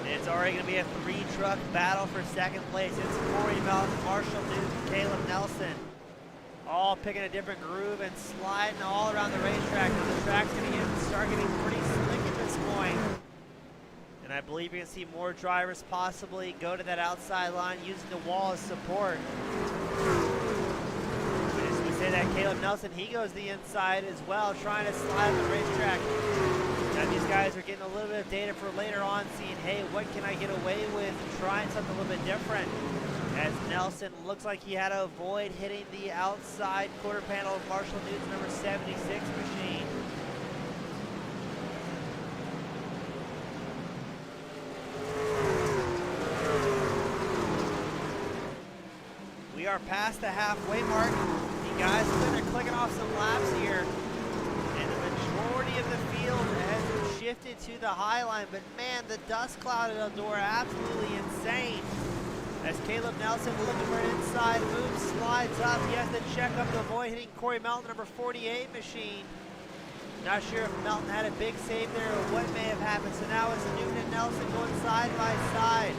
It's already going to be a three-truck battle for second place. It's Corey Melton, Marshall Newton, Caleb Nelson, all picking a different groove and sliding all around the racetrack. Now the track's going to start getting pretty slick at this point. And I believe you're going to see more drivers possibly go to that outside line using the wall as support. As we say that, Caleb Nelson, he goes the inside as well, trying to slide on the racetrack. Now these guys are getting a little bit of data for later on, seeing, hey, what can I get away with, trying something a little bit different. As Nelson looks like he had to avoid hitting the outside quarter panel of Marshall Newton's number 76 machine. We are past the halfway mark. You guys are clicking off some laps here. And the majority of the field has shifted to the high line, but man, the dust cloud at Eldora, absolutely insane. As Caleb Nelson looking for an inside move, slides up. He has to check up to avoid hitting Corey Melton, number 48 machine. Not sure if Melton had a big save there or what may have happened. So now it's Newton and Nelson going side by side.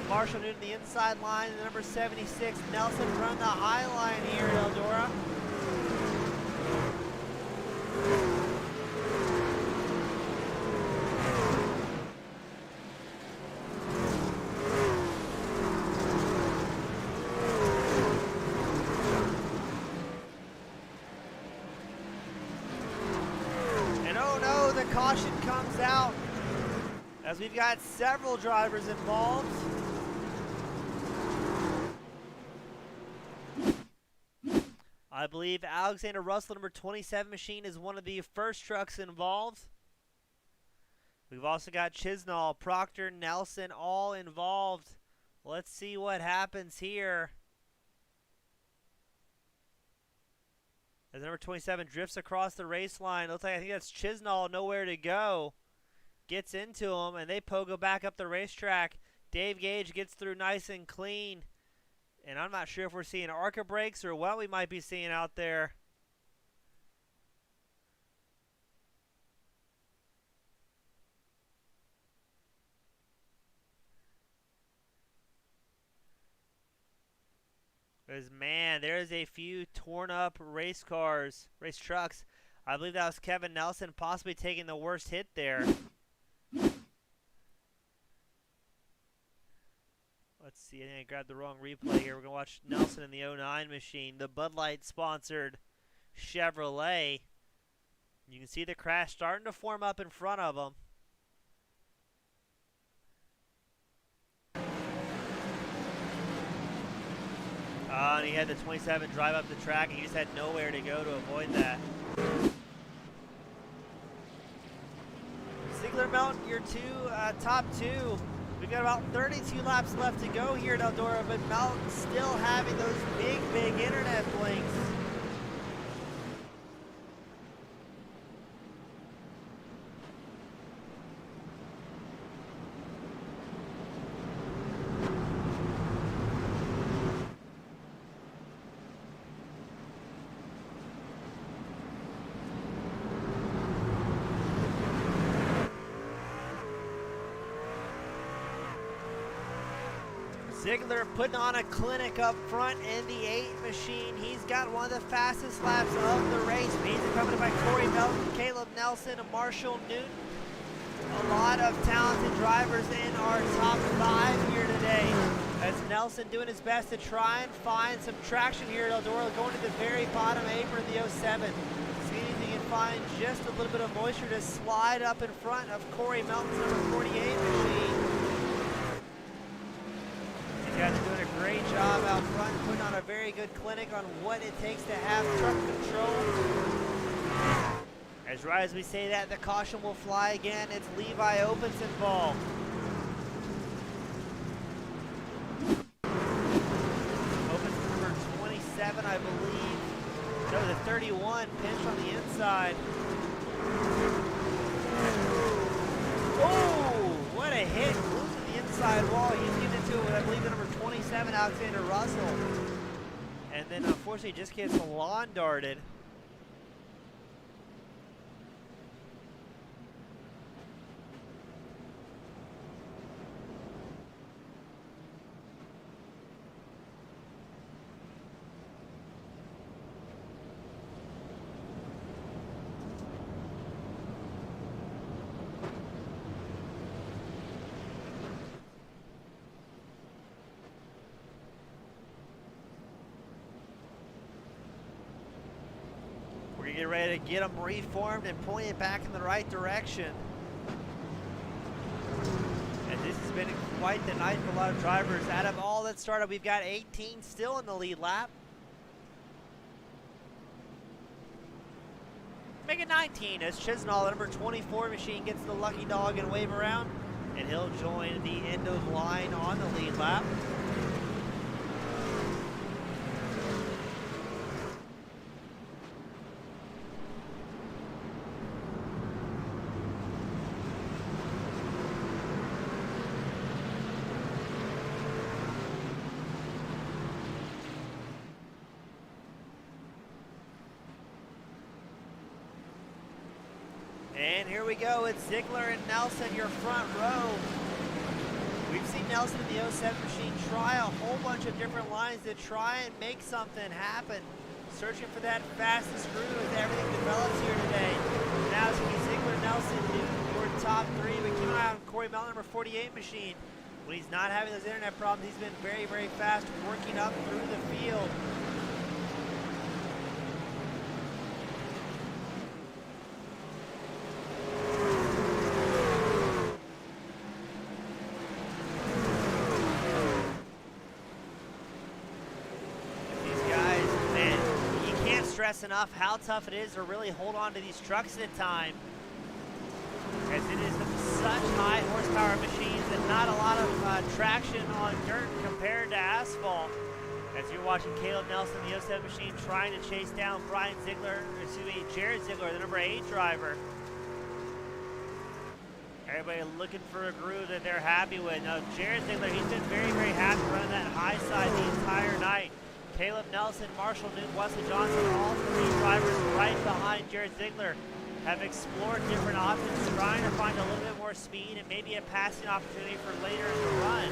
Marshall Newton the inside line, and the number 76 Nelson run the high line here at Eldora. And oh no, the caution comes out as we've got several drivers involved. I believe Alexander Russell, number 27 machine, is one of the first trucks involved. We've also got Chisnall, Proctor, Nelson, all involved. Let's see what happens here. As number 27 drifts across the race line, looks like I think that's Chisnall, nowhere to go. Gets into him, and they pogo back up the racetrack. Dave Gage gets through nice and clean. And I'm not sure if we're seeing ARCA brakes or what we might be seeing out there. Because, man, there's a few torn up race cars, race trucks. I believe that was Kevin Nelson possibly taking the worst hit there. Let's see, I think I grabbed the wrong replay here. We're going to watch Nelson in the 09 machine, the Bud Light sponsored Chevrolet. You can see the crash starting to form up in front of him. And he had the 27 drive up the track, and he just had nowhere to go to avoid that. Zigler, Melton, your top two. We've got about 32 laps left to go here at Eldora, but Melton still having those big internet blinks. Zigler putting on a clinic up front in the 8 machine. He's got one of the fastest laps of the race. He's accompanied by Corey Melton, Caleb Nelson, and Marshall Newton. A lot of talented drivers in our top 5 here today. As Nelson doing his best to try and find some traction here at Eldora, going to the very bottom apron of the 07. See if he can find just a little bit of moisture to slide up in front of Corey Melton's number 48 machine. These guys are doing a great job out front, putting on a very good clinic on what it takes to have truck control. As right as we say that, the caution will fly again. It's Levi Opens involved. Opens for number 27, I believe. No, the 31, pinch on the inside. Oh, what a hit. Losing the inside wall. He's getting into it with, I believe, the number 27, Alexander Russell. And then, unfortunately, just gets lawn darted. We're going to get ready to get them reformed and pointed back in the right direction. And this has been quite the night for a lot of drivers. Out of all that started, we've got 18 still in the lead lap. Make it 19 as Chisnall, the number 24 machine, gets the lucky dog and wave around. And he'll join the end of line on the lead lap. And here we go, it's Zigler and Nelson, your front row. We've seen Nelson in the 07 machine try a whole bunch of different lines to try and make something happen. Searching for that fastest groove as everything develops here today. Now it's going to be Zigler, Nelson, your top 3, but keep an eye on Corey Melton, number 48 machine. When he's not having those internet problems, he's been very fast working up through the field. Stress enough how tough it is to really hold on to these trucks at time, as it is such high horsepower machines and not a lot of traction on dirt compared to asphalt. As you're watching Caleb Nelson, the 07 machine, trying to chase down Jared Zigler, the number 8 driver. Everybody looking for a groove that they're happy with. Now Jared Zigler, he's been very happy running that high side the entire night. Caleb Nelson, Marshall Newton, Wesley Johnson, all 3 drivers right behind Jared Zigler, have explored different options, trying to find a little bit more speed and maybe a passing opportunity for later in the run.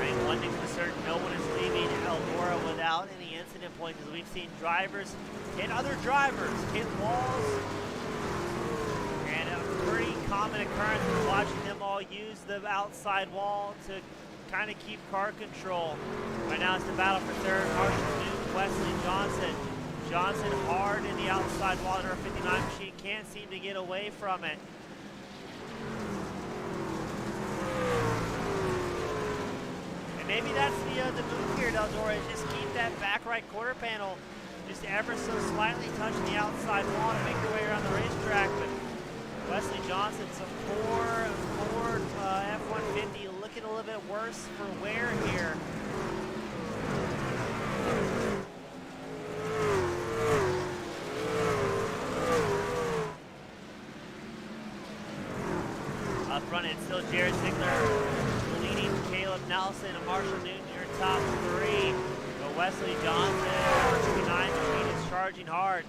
And one thing for certain, no one is leaving Eldora without any incident point, because we've seen drivers hit other drivers, hit walls, and a pretty common occurrence is watching them all use the outside wall to kind of keep car control. Right now it's the battle for third. Marshall Newton, Wesley Johnson. Johnson hard in the outside wall. Number 59 machine can't seem to get away from it. And maybe that's the move here, Eldora, is just keep that back right quarter panel just ever so slightly touching the outside wall to make your way around the racetrack. But Wesley Johnson, some poor F-150, looking a little bit worse for wear here. Up front, it's still Jared Zigler leading Caleb Nelson and Marshall Newton, your top three. But Wesley Johnson, 59 machine, is charging hard.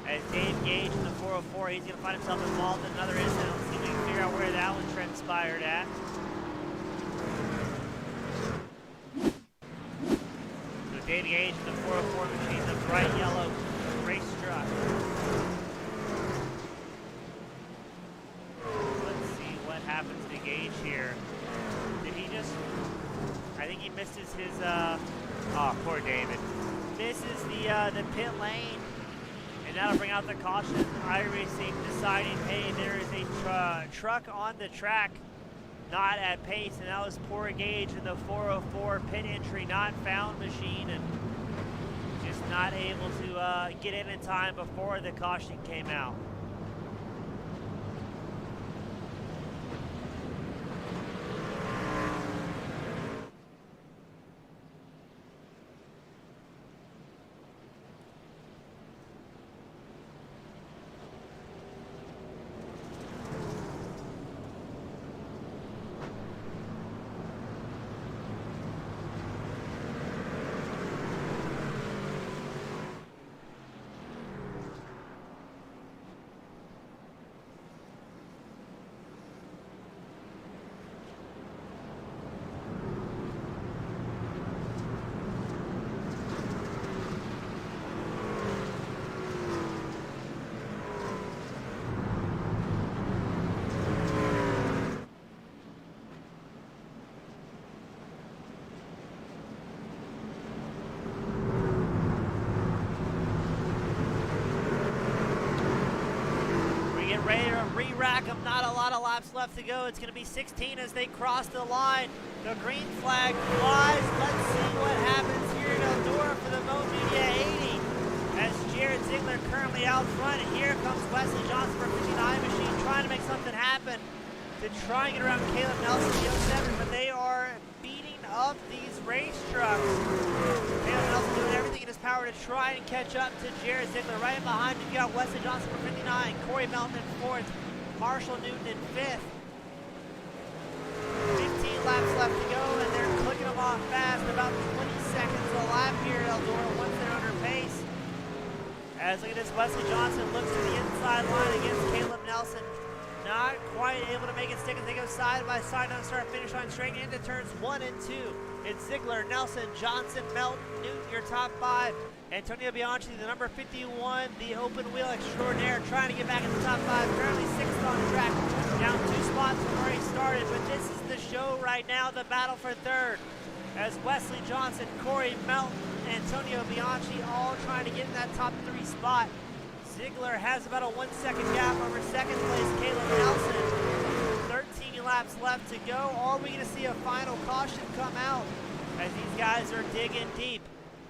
As Dave Gage in the 404, he's going to find himself involved in another incident. Let's see if we can figure out where that one transpired at. So Dave Gage in the 404 machine, the bright yellow race truck. Let's see what happens to Gage here. Did he just... I think he misses his... oh, poor David. Misses the pit lane. And that'll bring out the caution. iRacing deciding, hey, there is a truck on the track, not at pace, and that was poor Gage in the 404 pit entry, not found machine, and just not able to get in time before the caution came out. Ready to re-rack them. Not a lot of laps left to go. It's going to be 16 as they cross the line. The green flag flies. Let's see what happens here in Eldora for the Mo Media 80. As Jared Zigler currently out front, and here comes Wesley Johnson for 59 machine trying to make something happen to try and get around Caleb Nelson, the 07, but they are beating up these race trucks. Caleb Nelson doing everything in his power to try and catch up to Jared Zigler. Right behind him, you got Wesley Johnson for 59, Corey Melton in 4th, Marshall Newton in 5th. 15 laps left to go, and they're clicking them off fast. About 20 seconds a lap here at Eldora once they're under pace. As look at this, Wesley Johnson looks to the inside line against Caleb Nelson. Not quite able to make it stick as they go side by side on start finish line straight into turns 1 and 2. It's Zigler, Nelson, Johnson, Melton, Newton, your top 5. Antonio Bianchi, the number 51, the open wheel extraordinaire, trying to get back in the top 5. Currently 6th on the track, down 2 spots from where he started. But this is the show right now, the battle for 3rd. As Wesley Johnson, Corey Melton, Antonio Bianchi all trying to get in that top 3 spot. Zigler has about a 1 second gap over 2nd place Caleb Nelson. 13 laps left to go. Are we going to see a final caution come out as these guys are digging deep?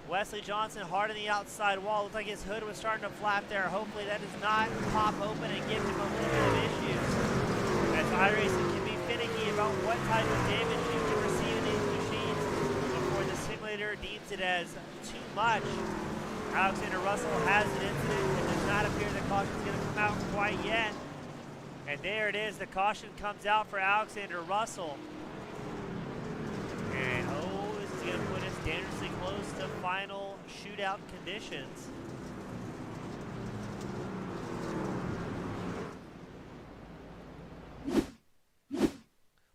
Wesley Johnson hard on the outside wall. Looks like his hood was starting to flap there. Hopefully that does not pop open and give him a little bit of issues. As iRacing can be finicky about what type of damage you can receive in these machines before the simulator deems it as too much. Alexander Russell has an incident. It does not appear the caution is going to come out quite yet. And there it is. The caution comes out for Alexander Russell. And oh, this is going to put us dangerously close to final shootout conditions.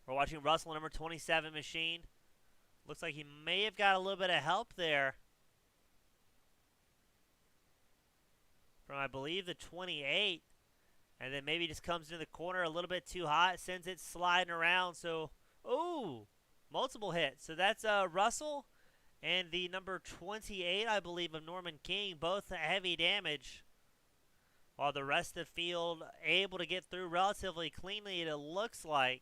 We're watching Russell, number 27 machine. Looks like he may have got a little bit of help there. from, I believe, the 28. And then maybe just comes into the corner a little bit too hot, sends it sliding around. So, ooh, multiple hits. So that's Russell and the number 28, I believe, of Norman King, both heavy damage. While the rest of the field able to get through relatively cleanly, it looks like.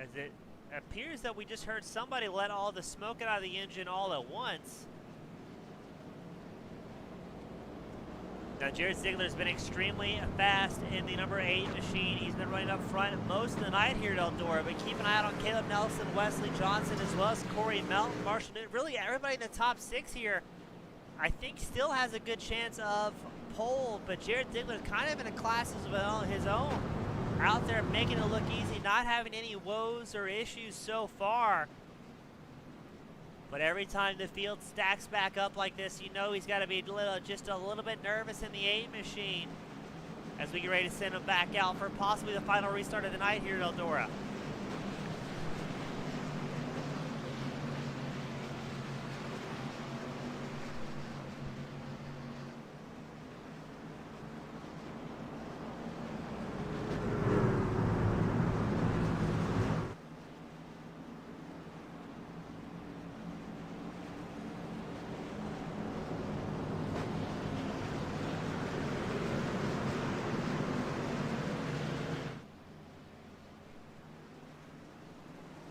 As it appears that we just heard somebody let all the smoke out of the engine all at once. Now, Jared Zigler's been extremely fast in the number 8 machine. He's been running up front most of the night here at Eldora, but keep an eye out on Caleb Nelson, Wesley Johnson, as well as Corey Melton, Marshall Newton. Really, everybody in the top 6 here, I think, still has a good chance of pole, but Jared Zigler's kind of in a class of his own. Out there making it look easy, not having any woes or issues so far. But every time the field stacks back up like this, you know he's got to be just a little bit nervous in the 8 machine as we get ready to send him back out for possibly the final restart of the night here at Eldora.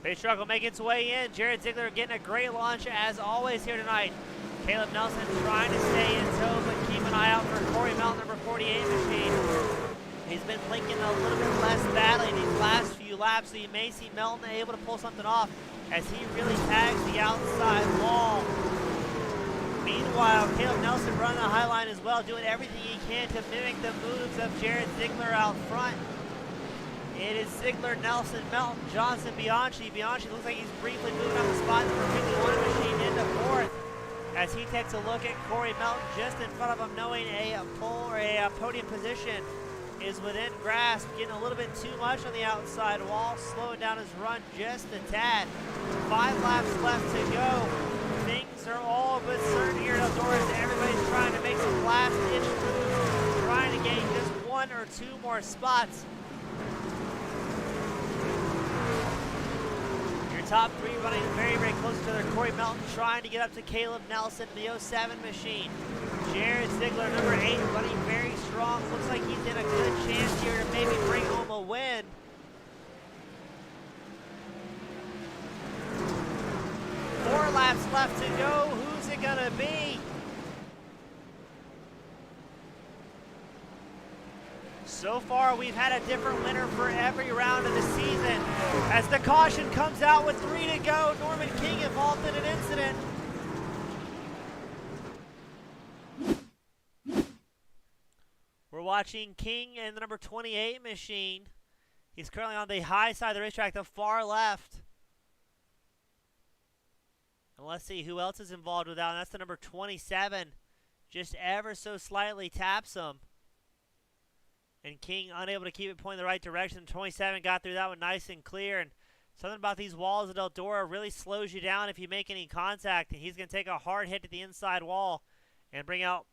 Base truck will make its way in. Jared Zigler getting a great launch as always here tonight. Caleb Nelson trying to stay in tow, but keep an eye out for Corey Melton, number 48 machine. He's been blinking a little bit less badly these last few laps, so you may see Melton able to pull something off as he really tags the outside wall. Meanwhile, Caleb Nelson running the high line as well, doing everything he can to mimic the moves of Jared Zigler out front. It is Zigler, Nelson, Melton, Johnson, Bianchi. Bianchi looks like he's briefly moving up the spot number 51 machine into 4th as he takes a look at Corey Melton just in front of him, knowing a pole or a podium position is within grasp. Getting a little bit too much on the outside wall, slowing down his run just a tad. 5 laps left to go. Things are all but certain here at Eldora as everybody's trying to make some last-ditch moves, trying to gain just 1 or 2 more spots. Top 3 running very, very close to each other. Corey Melton trying to get up to Caleb Nelson, the 07 machine. Jared Zigler, number 8, running very strong. Looks like he's in a good chance here to maybe bring home a win. Four laps left to go. Who's it gonna be? So far, we've had a different winner for every round of the season. As the caution comes out with 3 to go, Norman King involved in an incident. We're watching King and the number 28 machine. He's currently on the high side of the racetrack, the far left. And let's see who else is involved with that. And that's the number 27. Just ever so slightly taps him. And King unable to keep it pointing the right direction. 27 got through that one nice and clear. And something about these walls at Eldora really slows you down if you make any contact. And he's going to take a hard hit to the inside wall and bring out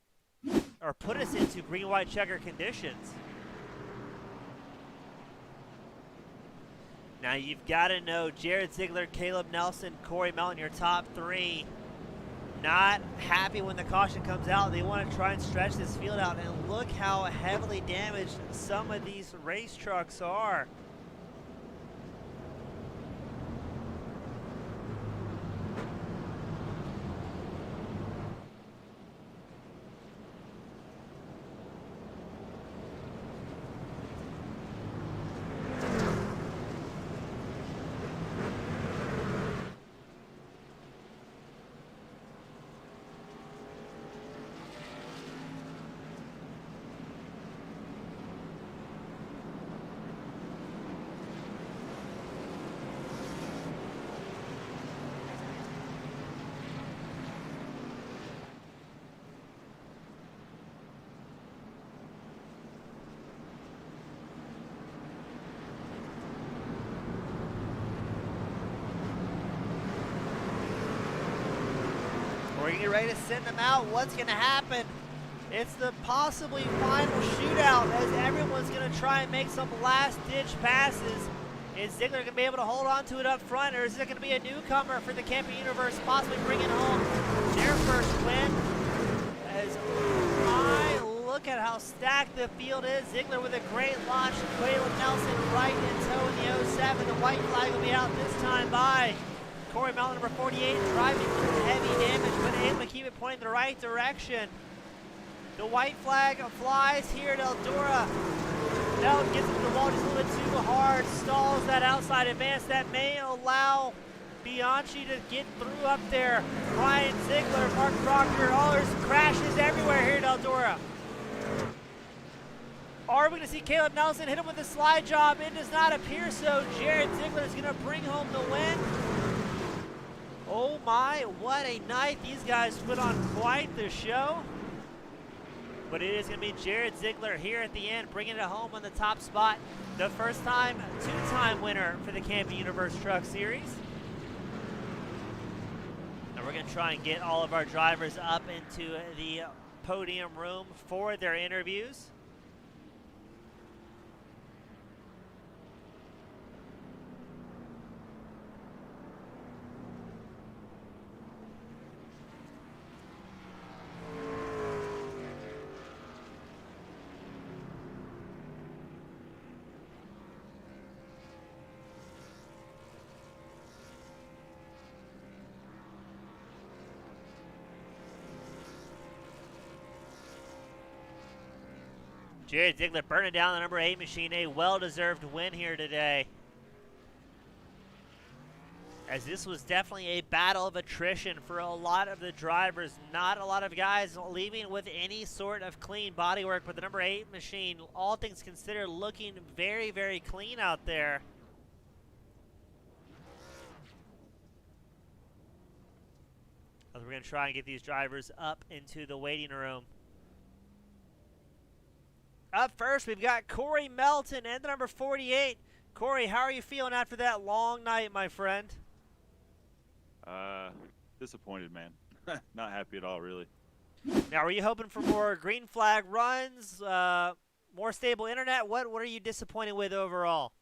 or put us into green-white checker conditions. Now you've got to know Jared Zigler, Caleb Nelson, Corey Melton, your top 3. Not happy when the caution comes out. They want to try and stretch this field out, and look how heavily damaged some of these race trucks are. getting ready to send them out. What's going to happen? It's the possibly final shootout as everyone's going to try and make some last-ditch passes. Is Zigler going to be able to hold on to it up front, or is it going to be a newcomer for the Camping Universe possibly bringing home their first win? As I look at how stacked the field is, Zigler with a great launch, Caleb Nelson right in tow in the 07. The white flag will be out this time by Corey Melton, number 48, driving through heavy damage, but able to keep it pointing the right direction. The white flag flies here at Eldora. Melton gets it to the wall just a little bit too hard, stalls that outside advance. That may allow Bianchi to get through up there. Ryan Zigler, Mark Proctor, all there's crashes everywhere here at Eldora. Are we going to see Caleb Nelson hit him with a slide job? It does not appear so. Jared Zigler is going to bring home the win. Oh my, what a night. These guys put on quite the show. But it is going to be Jared Zigler here at the end, bringing it home on the top spot. The first time, two-time winner for the Camping Universe Truck Series. And we're going to try and get all of our drivers up into the podium room for their interviews. Jared Zigler burning down the number 8 machine, a well-deserved win here today. As this was definitely a battle of attrition for a lot of the drivers. Not a lot of guys leaving with any sort of clean bodywork, but the number 8 machine, all things considered, looking very, very clean out there. As we're going to try and get these drivers up into the waiting room. Up first, we've got Corey Melton and the number 48. Corey, how are you feeling after that long night, my friend? Disappointed, man. Not happy at all, really. Now, were you hoping for more green flag runs, more stable internet? What are you disappointed with overall?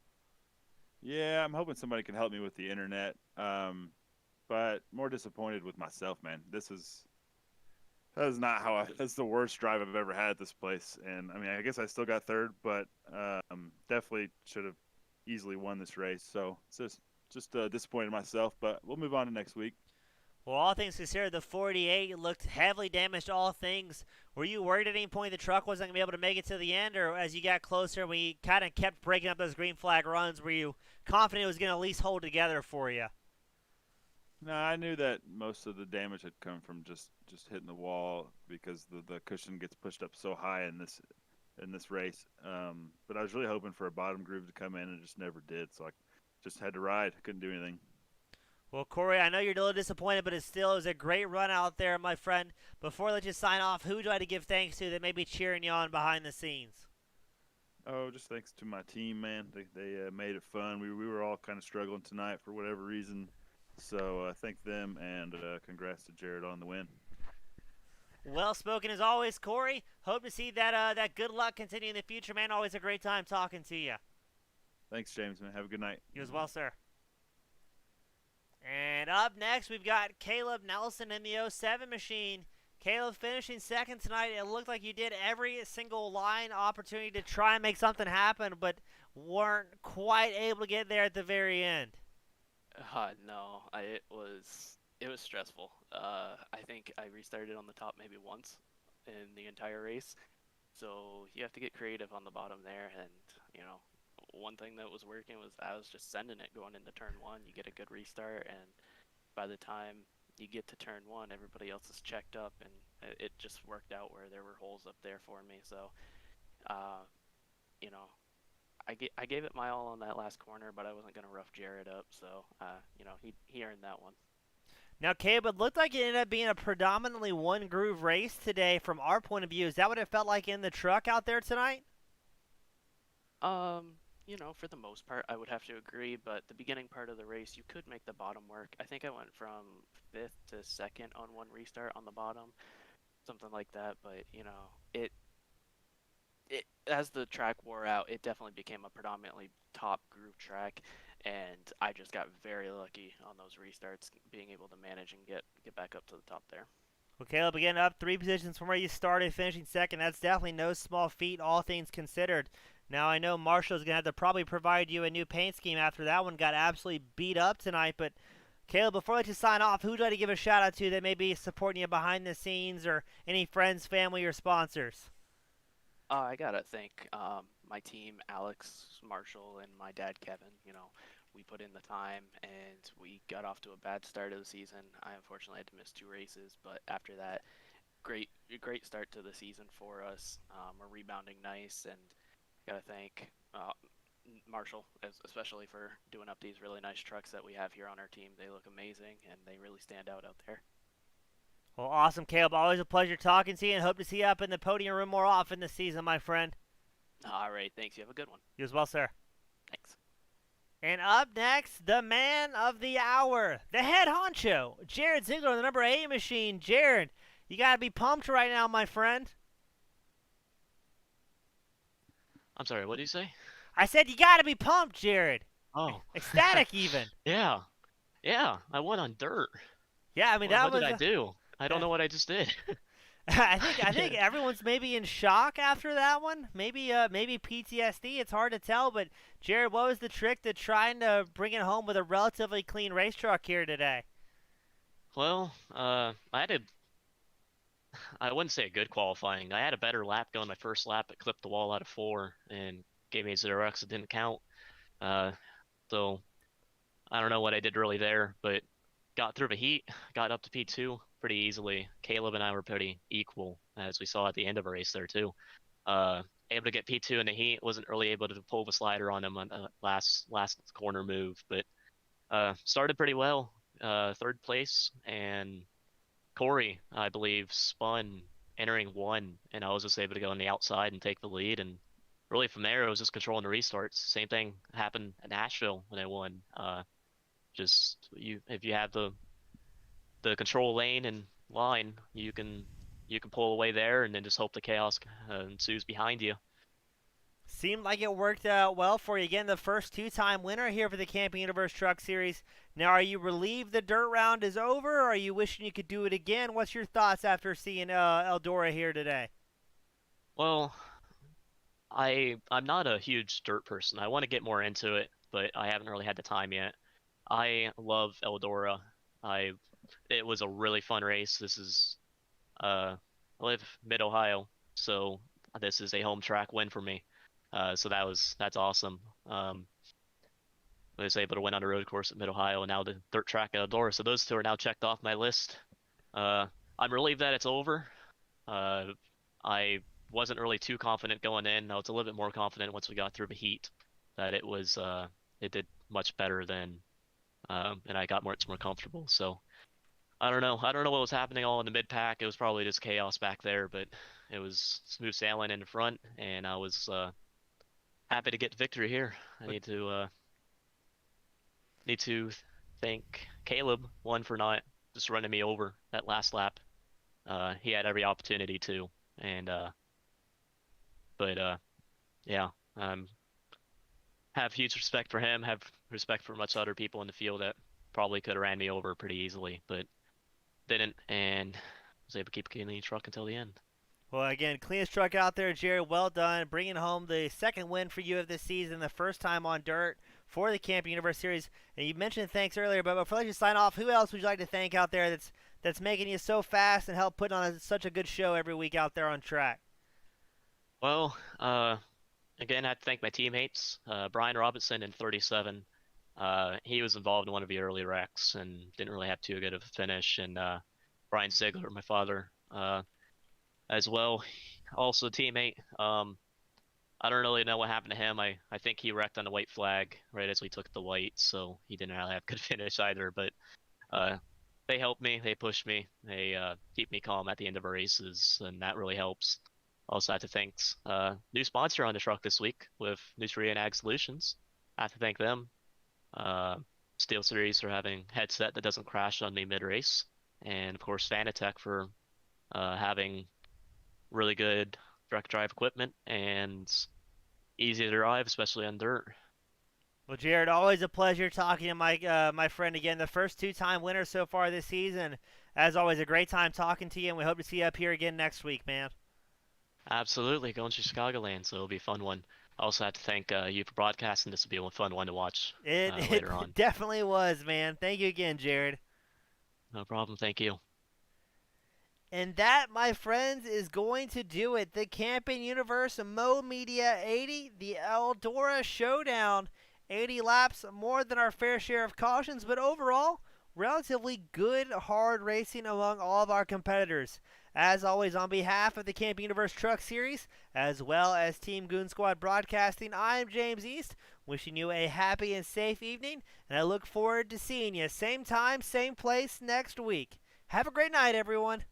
Yeah, I'm hoping somebody can help me with the internet, but more disappointed with myself, man. That is not how that's the worst drive I've ever had at this place. And, I mean, I guess I still got third, but definitely should have easily won this race. So it's just disappointed in myself, but we'll move on to next week. Well, all things considered, the 48 looked heavily damaged, all things. Were you worried at any point the truck wasn't going to be able to make it to the end? Or as you got closer, we kind of kept breaking up those green flag runs, were you confident it was going to at least hold together for you? No, I knew that most of the damage had come from just hitting the wall because the cushion gets pushed up so high in this race. But I was really hoping for a bottom groove to come in, and it just never did. So I just had to ride. Couldn't do anything. Well, Corey, I know you're a little disappointed, but it still is a great run out there, my friend. Before I let you sign off, who do I have to give thanks to that may be cheering you on behind the scenes? Oh, just thanks to my team, man. They made it fun. We were all kind of struggling tonight for whatever reason. So thank them, and congrats to Jared on the win. Well spoken as always, Corey. Hope to see that good luck continue in the future, man. Always a great time talking to you. Thanks, James, man. Have a good night. You as well, sir. And up next, we've got Caleb Nelson in the 07 machine. Caleb finishing second tonight. It looked like you did every single line opportunity to try and make something happen, but weren't quite able to get there at the very end. No, it was stressful. I think I restarted on the top maybe once in the entire race. So you have to get creative on the bottom there, and one thing that was working was I was just sending it going into turn one. You get a good restart, and by the time you get to turn one, everybody else is checked up, and it just worked out where there were holes up there for me. So, I gave it my all on that last corner, but I wasn't going to rough Jared up. So, he earned that one. Now, Caleb, it looked like it ended up being a predominantly one-groove race today from our point of view. Is that what it felt like in the truck out there tonight? you know, for the most part, I would have to agree. But the beginning part of the race, you could make the bottom work. I think I went from fifth to second on one restart on the bottom, something like that. But you know, it as the track wore out, it definitely became a predominantly top groove track, and I just got very lucky on those restarts, being able to manage and get back up to the top there. Well, Caleb, again, up 3 positions from where you started, finishing second. That's definitely no small feat, all things considered. Now, I know Marshall's going to have to probably provide you a new paint scheme after that one got absolutely beat up tonight. But, Caleb, before I let you sign off, who would you like to give a shout out to that may be supporting you behind the scenes, or any friends, family, or sponsors? I gotta thank my team, Alex, Marshall, and my dad, Kevin. You know, we put in the time, and we got off to a bad start of the season. I unfortunately had to miss 2 races, but after that, great start to the season for us. We're rebounding nice, and gotta thank Marshall, especially for doing up these really nice trucks that we have here on our team. They look amazing, and they really stand out there. Well, awesome, Caleb. Always a pleasure talking to you, and hope to see you up in the podium room more often this season, my friend. All right, thanks. You have a good one. You as well, sir. Thanks. And up next, the man of the hour, the head honcho, Jared Zigler, the number 8 machine. Jared, you got to be pumped right now, my friend. I'm sorry, what did you say? I said you got to be pumped, Jared. Oh. Ecstatic, even. Yeah. Yeah, I won on dirt. Yeah, I mean, What did I do? I don't know what I just did. I think everyone's maybe in shock after that one. Maybe PTSD. It's hard to tell. But Jared, what was the trick to trying to bring it home with a relatively clean race truck here today? Well, I wouldn't say a good qualifying. I had a better lap going my first lap. It clipped the wall out of 4 and gave me a 0x. It didn't count. Uh, so I don't know what I did really there, but got through the heat, got up to P2 pretty easily. Caleb and I were pretty equal, as we saw at the end of a race there too. Able to get P2 in the heat, wasn't really able to pull the slider on him on the last corner move, but started pretty well. 3rd place, and Corey, I believe, spun entering 1, and I was just able to go on the outside and take the lead. And really from there, it was just controlling the restarts. Same thing happened at Nashville when I won. If you have the control lane and line, you can pull away there, and then just hope the chaos ensues behind you. Seemed like it worked out well for you. Again, the first 2-time winner here for the Camping Universe Truck Series. Now, are you relieved the dirt round is over, or are you wishing you could do it again? What's your thoughts after seeing Eldora here today? Well, I'm not a huge dirt person. I want to get more into it, but I haven't really had the time yet. I love Eldora. It was a really fun race. This is I live mid-Ohio, so this is a home track win for me. So that's awesome. I was able to win on a road course at Mid-Ohio, and now the dirt track at Eldora. So those two are now checked off my list. I'm relieved that it's over. I wasn't really too confident going in. I was a little bit more confident once we got through the heat that it did much better than, and I got more comfortable. So I don't know what was happening all in the mid pack. It was probably just chaos back there, but it was smooth sailing in the front, and I was happy to get victory here. I need to thank Caleb, one, for not just running me over that last lap. He had every opportunity to, and yeah, have huge respect for him. Have respect for much other people in the field that probably could have ran me over pretty easily, but didn't, and was able to keep getting the truck until the end. Well, again, cleanest truck out there, Jared. Well done, bringing home the 2nd win for you of this season, the first time on dirt for the Camping Universe Series. And you mentioned thanks earlier, but before I let you sign off, who else would you like to thank out there that's making you so fast and help put on such a good show every week out there on track? Well, again, I have to thank my teammates. Brian Robinson in 37. He was involved in one of the early wrecks and didn't really have too good of a finish. And Brian Zigler, my father, as well, also a teammate. I don't really know what happened to him. I think he wrecked on the white flag right as we took the white, so he didn't really have a good finish either. But they helped me, they pushed me, they keep me calm at the end of our races, and that really helps Also have to thank new sponsor on the truck this week with Nutrient Ag Solutions. I have to thank them. Steel Series for having headset that doesn't crash on me mid-race. And of course Fanatec for having really good direct drive equipment and easy to drive, especially on dirt. Well, Jared, always a pleasure talking to my friend again, the first two-time winner so far this season. As always, a great time talking to you, and we hope to see you up here again next week, man. Absolutely, going to Chicagoland, so it'll be a fun one. I also have to thank you for broadcasting. This will be a fun one to watch later on. It definitely was, man. Thank you again, Jared. No problem. Thank you. And that, my friends, is going to do it. The Camping Universe Mo Media 80, the Eldora Showdown. 80 laps, more than our fair share of cautions, but overall, relatively good, hard racing among all of our competitors. As always, on behalf of the Camping Universe Truck Series, as well as Team Goon Squad Broadcasting, I'm James East, wishing you a happy and safe evening, and I look forward to seeing you same time, same place next week. Have a great night, everyone.